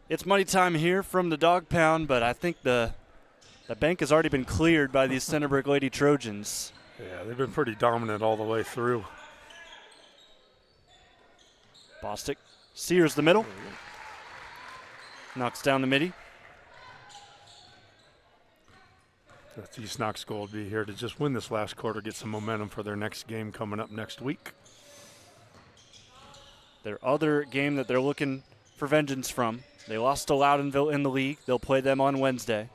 It's money time here from the Dawg Pound, but I think the bank has already been cleared by these Centerburg Lady Trojans. Yeah, they've been pretty dominant all the way through. Bostic sears the middle. Knocks down the midi. That's East Knox goal to be here to just win this last quarter, get some momentum for their next game coming up next week. Their other game that they're looking for vengeance from. They lost to Loudonville in the league. They'll play them on Wednesday.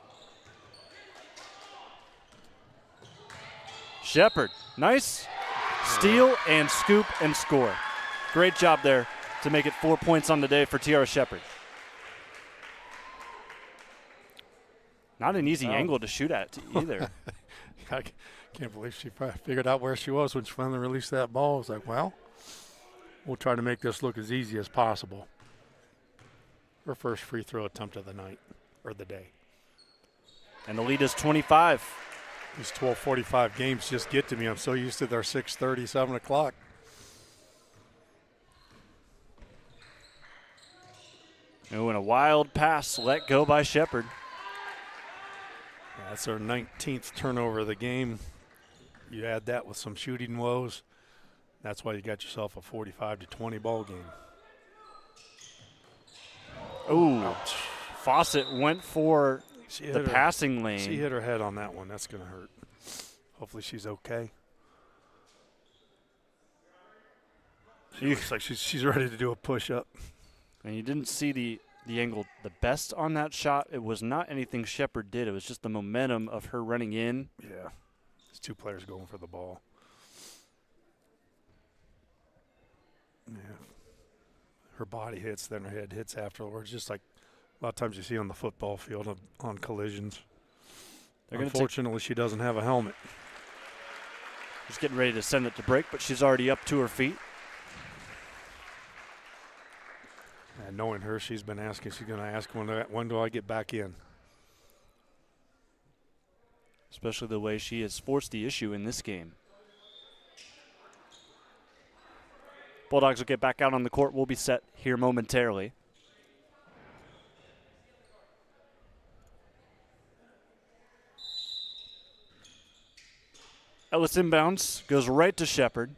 Shepard, nice steal and scoop and score. Great job there to make it 4 points on the day for Tiara Shepard. Not an easy angle to shoot at either. I can't believe she probably figured out where she was when she finally released that ball. I was like, well, we'll try to make this look as easy as possible. Her first free throw attempt of the night, or the day. And the lead is 25. These 12:45 games just get to me. I'm so used to their 6:30, 7 o'clock. Oh, and a wild pass let go by Shepard. That's their 19th turnover of the game. You add that with some shooting woes. That's why you got yourself a 45-20 ball game. Ooh, Fawcett went for the passing lane. She hit her head on that one. That's going to hurt. Hopefully she's okay. She looks like she's ready to do a push-up. And you didn't see the angle the best on that shot. It was not anything Shepard did. It was just the momentum of her running in. Yeah, there's two players going for the ball. Yeah. Her body hits, then her head hits afterwards, just like a lot of times you see on the football field on collisions. Unfortunately, she doesn't have a helmet. She's getting ready to send it to break, but she's already up to her feet. And knowing her, she's going to ask when do I get back in? Especially the way she has forced the issue in this game. Bulldogs will get back out on the court. We'll be set here momentarily. Ellis inbounds, goes right to Shepard.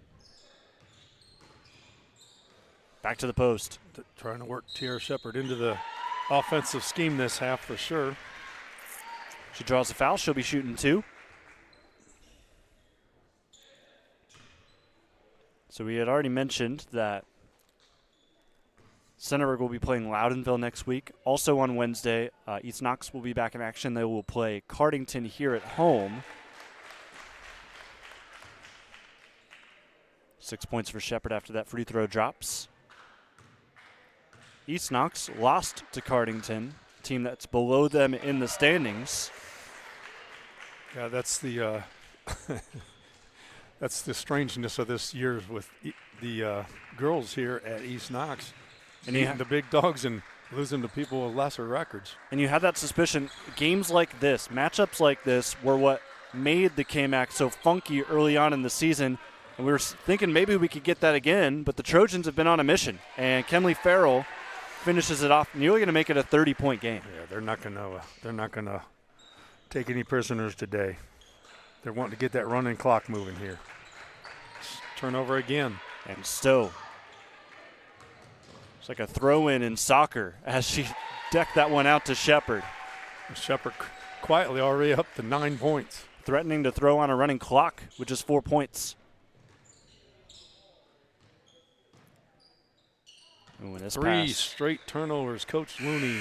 Back to the post. Trying to work Tiara Shepard into the offensive scheme this half for sure. She draws a foul. She'll be shooting 2. So we had already mentioned that Centerburg will be playing Loudonville next week. Also on Wednesday, East Knox will be back in action. They will play Cardington here at home. 6 points for Shepard after that free throw drops. East Knox lost to Cardington, team that's below them in the standings. Yeah, that's the that's the strangeness of this year with the girls here at East Knox. And beating the big dogs and losing to people with lesser records. And you have that suspicion, games like this, matchups like this, were what made the KMAC so funky early on in the season. And we were thinking maybe we could get that again, but the Trojans have been on a mission. And Kenlee Fairall finishes it off, nearly going to make it a 30-point game. Yeah, they're not gonna take any prisoners today. They're wanting to get that running clock moving here. Turnover again. And Stowe. It's like a throw-in in soccer as she decked that one out to Shepard. Shepard quietly already up to 9 points. Threatening to throw on a running clock, which is 4 points. Ooh, this 3 pass. straight turnovers. Coach Looney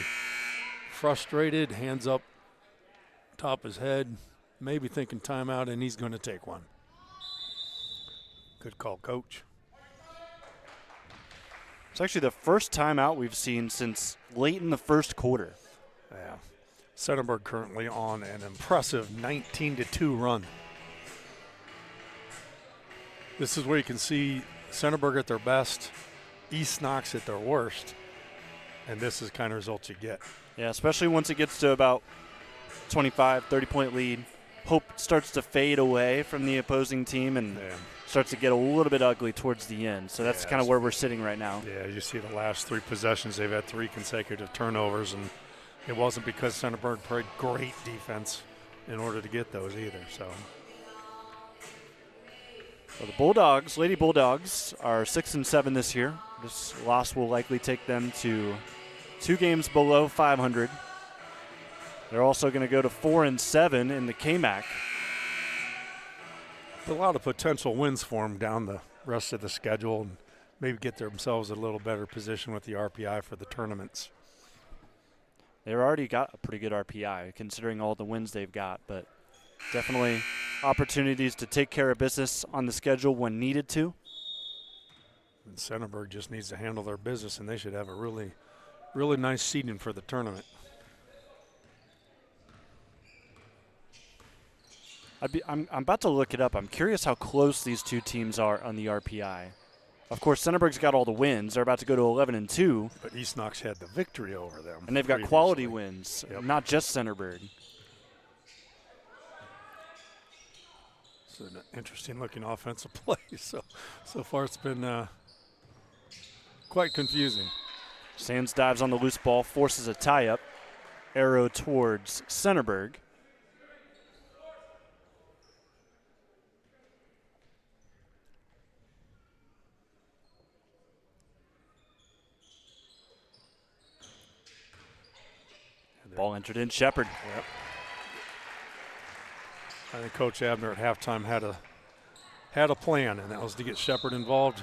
frustrated, hands up top his head, maybe thinking timeout, and he's going to take one. Good call, Coach. It's actually the first timeout we've seen since late in the first quarter. Yeah. Centerburg currently on an impressive 19-2 run. This is where you can see Centerburg at their best, East Knox at their worst, and this is the kind of results you get. Yeah, especially once it gets to about 25, 30-point lead. Hope starts to fade away from the opposing team and starts to get a little bit ugly towards the end. So that's kind of where we're sitting right now. Yeah, you see the last 3 possessions, they've had 3 consecutive turnovers, and it wasn't because Centerburg played great defense in order to get those either. So the Bulldogs, Lady Bulldogs, are 6-7 this year. This loss will likely take them to 2 games below 500. They're also going to go to 4-7 in the KMAC. A lot of potential wins for them down the rest of the schedule and maybe get themselves a little better position with the RPI for the tournaments. They've already got a pretty good RPI considering all the wins they've got, but definitely opportunities to take care of business on the schedule when needed to. And Centerburg just needs to handle their business, and they should have a really, really nice seeding for the tournament. I'm about to look it up. I'm curious how close these two teams are on the RPI. Of course, Centerburg's got all the wins. They're about to go to 11-2. But East Knox had the victory over them. And they've got quality wins, not just Centerburg. It's an interesting-looking offensive play. So far it's been quite confusing. Sands dives on the loose ball, forces a tie-up. Arrow towards Centerburg. Ball entered in, Shepard. Yep. I think Coach Abner at halftime had a plan, and that was to get Shepard involved,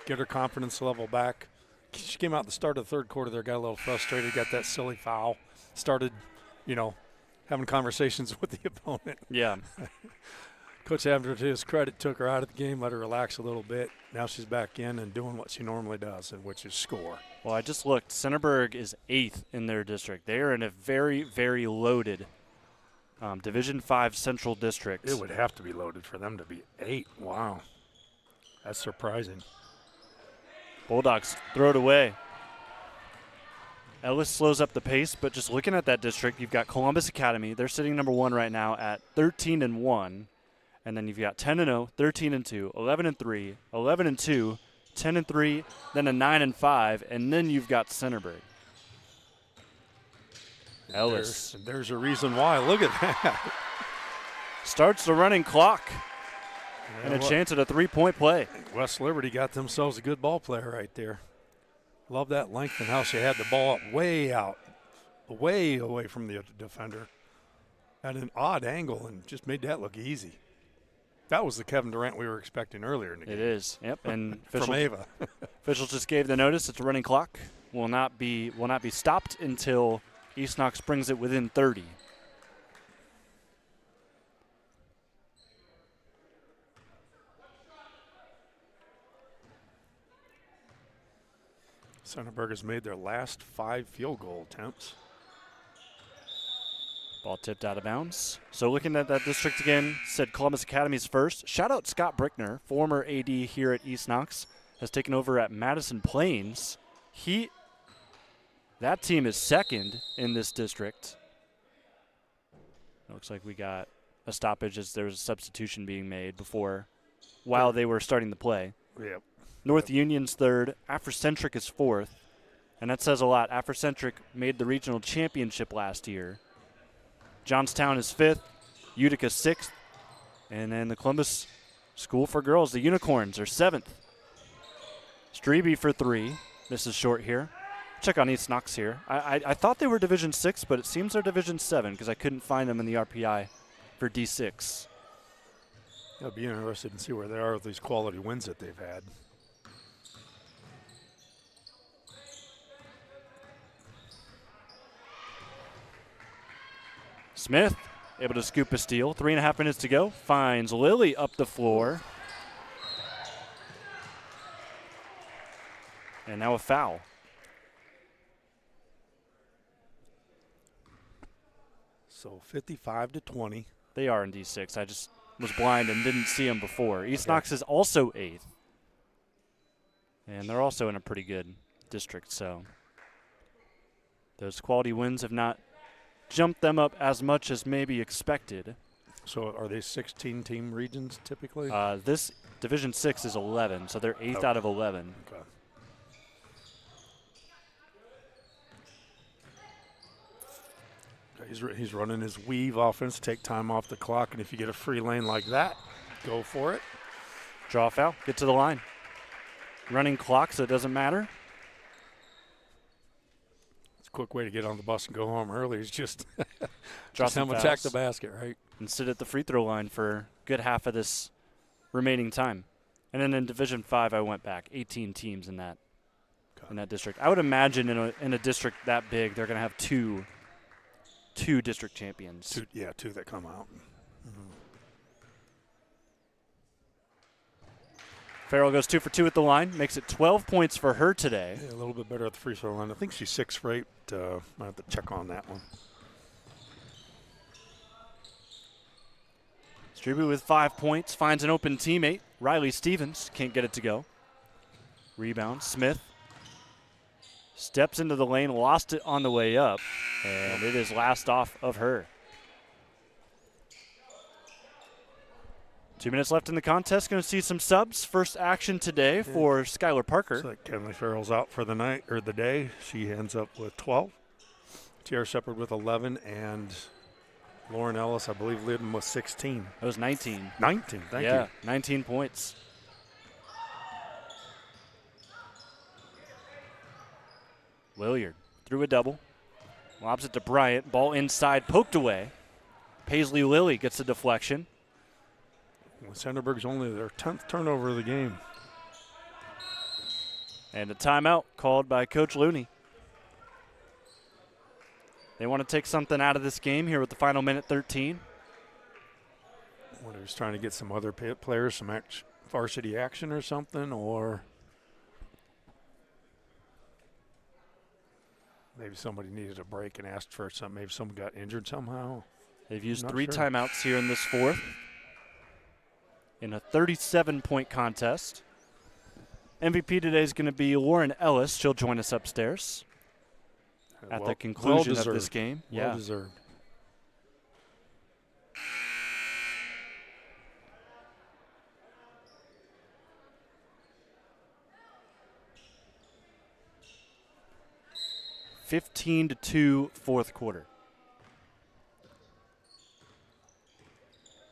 get her confidence level back. She came out at the start of the third quarter there, got a little frustrated, got that silly foul, started, having conversations with the opponent. Yeah. Coach Abner, to his credit, took her out of the game, let her relax a little bit. Now she's back in and doing what she normally does, which is score. Well, I just looked. Centerburg is 8th in their district. They are in a very, very loaded Division 5 Central District. It would have to be loaded for them to be 8. Wow. That's surprising. Bulldogs throw it away. Ellis slows up the pace, but just looking at that district, you've got Columbus Academy. They're sitting number 1 right now at 13-1. And then you've got 10-0, 13-2, 11-3, 11-2, 10-3, then a 9-5, and then you've got Centerburg. Ellis. There's a reason why. Look at that. Starts the running clock. And a chance at a three-point play. West Liberty got themselves a good ball player right there. Love that length and how she had the ball up, way away from the defender at an odd angle and just made that look easy. That was the Kevin Durant we were expecting earlier in the game. It is, yep. And from Ava. Officials just gave the notice. It's a running clock. Will not be stopped until East Knox brings it within 30. Centerburg has made their last 5 field goal attempts. Ball tipped out of bounds. So looking at that district again, said Columbus Academy's first. Shout out Scott Brickner, former AD here at East Knox, has taken over at Madison Plains. That team is second in this district. Looks like we got a stoppage as there was a substitution being made while they were starting the play. Yep. North Union's third, Afrocentric is fourth, and that says a lot. Afrocentric made the regional championship last year. Johnstown is fifth, Utica sixth, and then the Columbus School for Girls, the Unicorns, are seventh. Strebe for 3. This is short here. Check on East Knox here. I thought they were Division 6, but it seems they're Division 7 because I couldn't find them in the RPI for D6. I'll be interested to see where they are with these quality wins that they've had. Smith able to scoop a steal. 3.5 minutes to go. Finds Lily up the floor. And now a foul. So 55-20. They are in D6. I just was blind and didn't see them before. East Knox is also 8th. And they're also in a pretty good district, so those quality wins have not jumped them up as much as maybe expected. So are they 16-team regions typically? This Division 6 is 11, so they're 8th out of 11. Okay. He's running his weave offense, take time off the clock, and if you get a free lane like that, go for it. Draw foul, get to the line. Running clock, so it doesn't matter. It's a quick way to get on the bus and go home early. Is just Drop have them attack the basket, right? And sit at the free throw line for a good half of this remaining time. And then in Division 5, I went back. 18 teams in that district. I would imagine in a district that big, they're going to have two district champions. Two that come out. Mm-hmm. Fairall goes 2 for 2 at the line, makes it 12 points for her today. Yeah, a little bit better at the free throw line. I think she's 6 for 8. I have to check on that one. Strebe with 5 points, finds an open teammate. Riley Stevens can't get it to go. Rebound, Smith. Steps into the lane, lost it on the way up, and it is last off of her. 2 minutes left in the contest. Going to see some subs. First action today for Skylar Parker. So Kenlee Fairall's out for the night or the day. She ends up with 12. Tiara Shepard with 11, and Lauren Ellis, I believe, led with 16. That was 19. 19, thank you. Yeah, 19 points. Williard threw a double. Lobs it to Bryant. Ball inside, poked away. Paisley Lilly gets a deflection. Centerburg's only their 10th turnover of the game. And a timeout called by Coach Looney. They want to take something out of this game here with the final minute 13. Whether he's trying to get some other players, some varsity action or something, or maybe somebody needed a break and asked for something. Maybe someone got injured somehow. They've used 3 timeouts here in this fourth in a 37-point contest. MVP today is going to be Lauren Ellis. She'll join us upstairs at the conclusion of this game. Well deserved. (15-2) fourth quarter.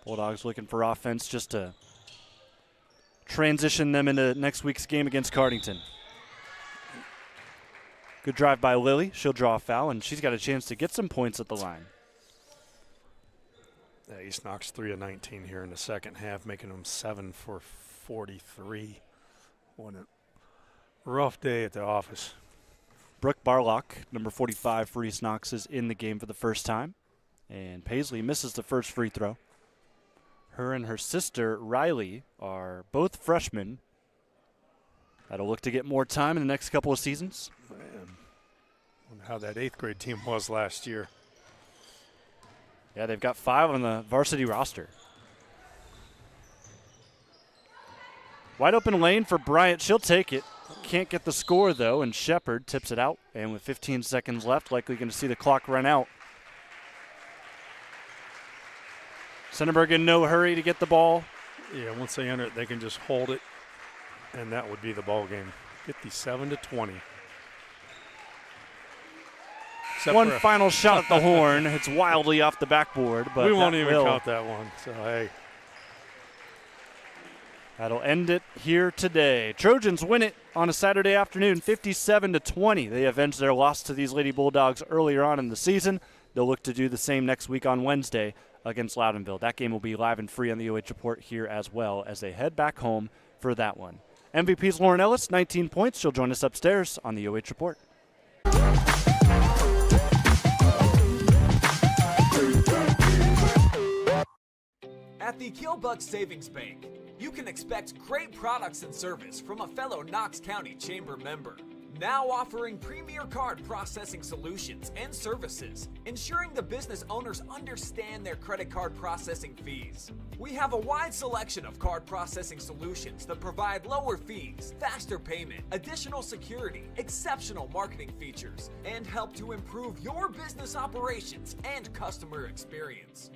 Bulldogs looking for offense just to transition them into next week's game against Cardington. Good drive by Lily. She'll draw a foul, and she's got a chance to get some points at the line. Yeah, East Knox 3 of 19 here in the second half, making them 7 for 43. What a rough day at the office. Brooke Barlock, number 45 for East Knox, is in the game for the first time. And Paisley misses the first free throw. Her and her sister, Riley, are both freshmen. That'll look to get more time in the next couple of seasons. Man, wonder how that 8th grade team was last year. Yeah, they've got 5 on the varsity roster. Wide open lane for Bryant. She'll take it. Can't get the score, though, and Shepard tips it out. And with 15 seconds left, likely going to see the clock run out. Centerburg in no hurry to get the ball. Yeah, once they enter it, they can just hold it, and that would be the ball game. 57-20. One final shot at the horn. It's wildly off the backboard, but we won't even count that one. So, hey. That'll end it here today. Trojans win it on a Saturday afternoon, 57-20. They avenged their loss to these Lady Bulldogs earlier on in the season. They'll look to do the same next week on Wednesday against Loudonville. That game will be live and free on the OH Report here as well as they head back home for that one. MVP's Lauren Ellis, 19 points. She'll join us upstairs on the OH Report. At the Killbuck Savings Bank, you can expect great products and service from a fellow Knox County Chamber member. Now offering premier card processing solutions and services, ensuring the business owners understand their credit card processing fees. We have a wide selection of card processing solutions that provide lower fees, faster payment, additional security, exceptional marketing features, and help to improve your business operations and customer experience.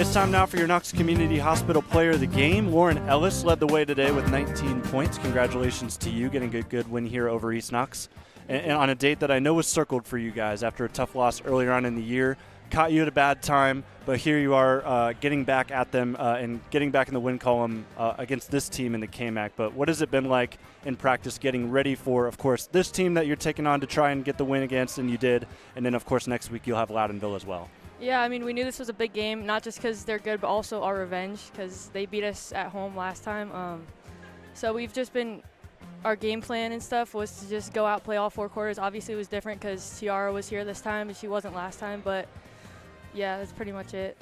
It's time now for your Knox Community Hospital Player of the Game. Lauren Ellis led the way today with 19 points. Congratulations to you getting a good win here over East Knox. And on a date that I know was circled for you guys after a tough loss earlier on in the year. Caught you at a bad time, but here you are getting back at them and getting back in the win column against this team in the KMAC. But what has it been like in practice getting ready for, of course, this team that you're taking on to try and get the win against, and you did, and then, of course, next week you'll have Loudonville as well? Yeah, I mean, we knew this was a big game, not just because they're good, but also our revenge, because they beat us at home last time. So we've just been, our game plan and stuff was to just go out, play all 4 quarters. Obviously, it was different because Tiara was here this time and she wasn't last time, but yeah, that's pretty much it.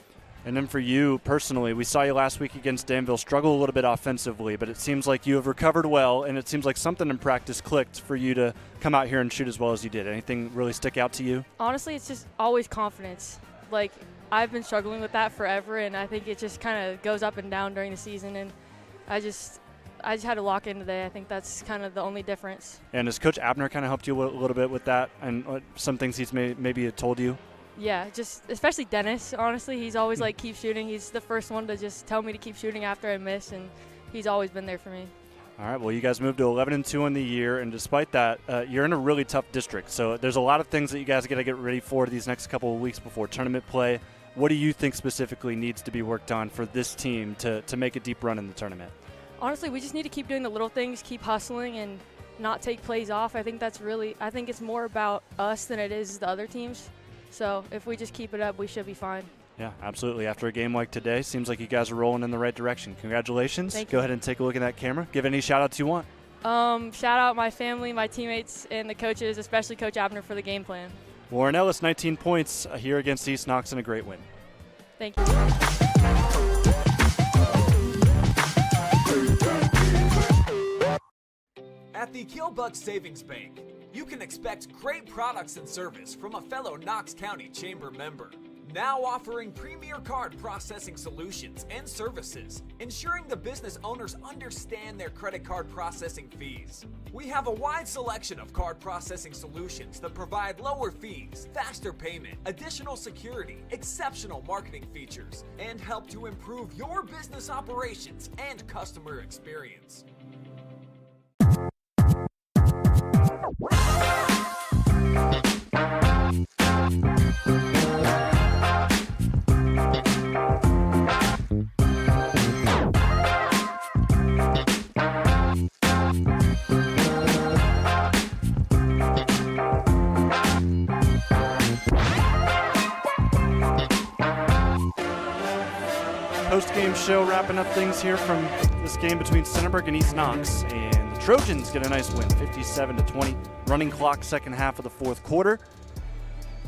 And then for you personally, we saw you last week against Danville struggle a little bit offensively, but it seems like you have recovered well, and it seems like something in practice clicked for you to come out here and shoot as well as you did. Anything really stick out to you? Honestly, it's just always confidence. Like, I've been struggling with that forever, and I think it just kind of goes up and down during the season, and I just had to lock in today. I think that's kind of the only difference. And has Coach Abner kind of helped you a little bit with that and some things he's maybe told you? Yeah, just especially Dennis, honestly. He's always like, keep shooting. He's the first one to just tell me to keep shooting after I miss, and he's always been there for me. All right, well, you guys moved to 11-2 in the year, and despite that, you're in a really tough district. So there's a lot of things that you guys got to get ready for these next couple of weeks before tournament play. What do you think specifically needs to be worked on for this team to make a deep run in the tournament? Honestly, we just need to keep doing the little things, keep hustling, and not take plays off. I think it's more about us than it is the other teams. So if we just keep it up, we should be fine. Yeah, absolutely. After a game like today, seems like you guys are rolling in the right direction. Congratulations. Go ahead and take a look at that camera. Give any shout-outs you want. Shout out my family, my teammates, and the coaches, especially Coach Abner for the game plan. Lauren Ellis, 19 points here against East Knox, and a great win. Thank you. At the Killbuck Savings Bank, you can expect great products and service from a fellow Knox County Chamber member. Now offering premier card processing solutions and services, ensuring the business owners understand their credit card processing fees. We have a wide selection of card processing solutions that provide lower fees, faster payment, additional security, exceptional marketing features, and help to improve your business operations and customer experience. Post-game show wrapping up things here from this game between Centerburg and East Knox, and the Trojans get a nice win, 57-20. Running clock second half of the fourth quarter.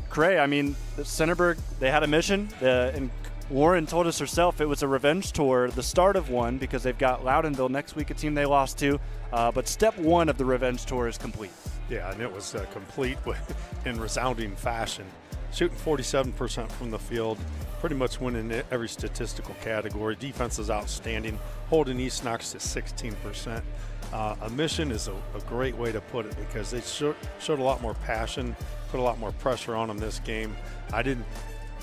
Cray, I mean, Centerburg, they had a mission, and Lauren told us herself it was a revenge tour, the start of one, because they've got Loudonville next week, a team they lost to, but step one of the revenge tour is complete. Yeah, and it was complete in resounding fashion. shooting 47% from the field, pretty much winning every statistical category. Defense is outstanding, holding East Knox to 16%. A mission is a great way to put it because they showed a lot more passion, put a lot more pressure on them this game.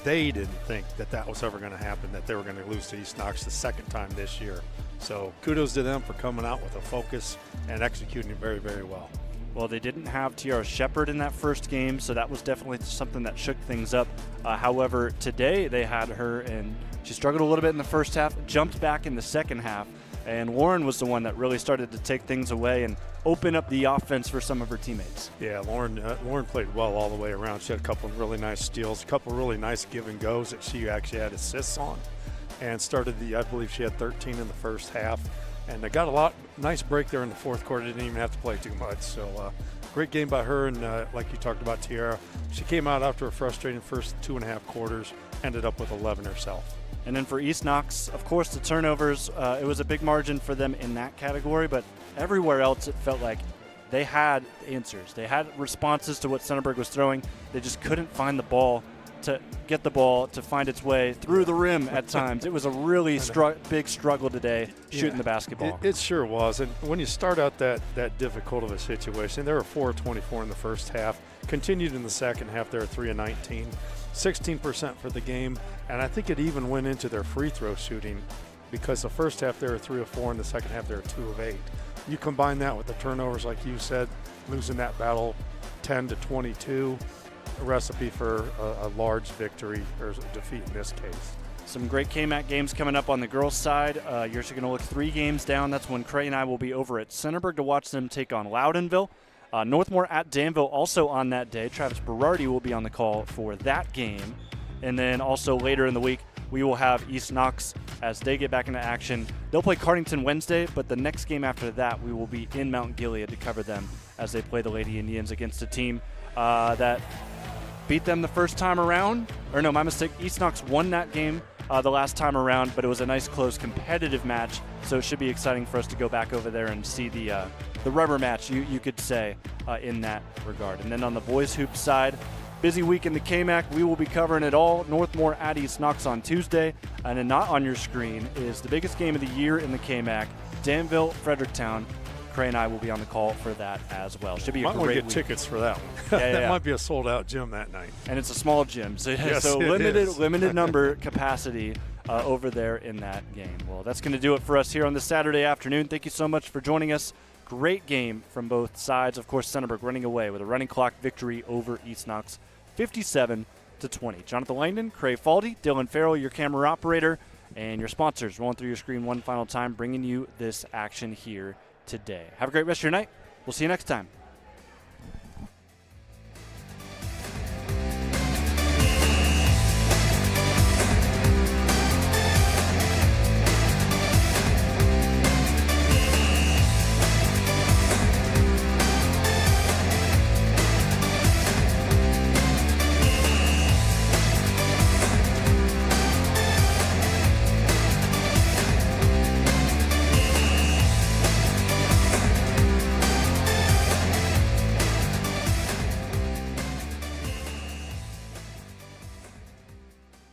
They didn't think that was ever going to happen, that they were going to lose to East Knox the second time this year. So kudos to them for coming out with a focus and executing very, very well. Well, they didn't have Tiara Shepard in that first game, so that was definitely something that shook things up. However, today they had her, and she struggled a little bit in the first half, jumped back in the second half, and Lauren was the one that really started to take things away and open up the offense for some of her teammates. Yeah, Lauren played well all the way around. She had a couple of really nice steals, a couple of really nice give and goes that she actually had assists on, and started I believe she had 13 in the first half. And they got a nice break there in the fourth quarter. Didn't even have to play too much. So great game by her. And like you talked about Tiara, she came out after a frustrating first 2.5 quarters, ended up with 11 herself. And then for East Knox, of course, the turnovers, it was a big margin for them in that category. But everywhere else, it felt like they had answers. They had responses to what Centerburg was throwing. They just couldn't find the ball to get the ball to find its way through the rim at times. It was a really big struggle today shooting the basketball. It sure was. And when you start out that difficult of a situation, they were 4 of 24 in the first half, continued in the second half. They were 3 of 19, 16% for the game. And I think it even went into their free throw shooting because the first half they were 3 of 4, in the second half they were 2 of 8. You combine that with the turnovers, like you said, losing that battle 10 to 22, a recipe for a large victory or defeat in this case. Some great KMAC games coming up on the girls' side. You're going to look 3 games down. That's when Cray and I will be over at Centerburg to watch them take on Loudonville. Northmore at Danville also on that day. Travis Berardi will be on the call for that game. And then also later in the week, we will have East Knox as they get back into action. They'll play Cardington Wednesday, but the next game after that, we will be in Mount Gilead to cover them as they play the Lady Indians against a team that beat them the first time around. Or no, my mistake. East Knox won that game the last time around, but it was a nice, close, competitive match. So it should be exciting for us to go back over there and see the rubber match, you could say, in that regard. And then on the boys' hoop side, busy week in the KMAC. We will be covering it all. Northmore at East Knox on Tuesday. And then not on your screen is the biggest game of the year in the KMAC, Danville, Fredericktown. Cray and I will be on the call for that as well. Should be a great week. Tickets for that one. That might be a sold-out gym that night. And it's a small gym, so, yes, so limited number capacity over there in that game. Well, that's going to do it for us here on this Saturday afternoon. Thank you so much for joining us. Great game from both sides. Of course, Centerburg running away with a running clock victory over East Knox, 57-20. Jonathan Langdon, Cray Faldy, Dylan Farrell, your camera operator, and your sponsors rolling through your screen one final time, bringing you this action here today. Have a great rest of your night. We'll see you next time.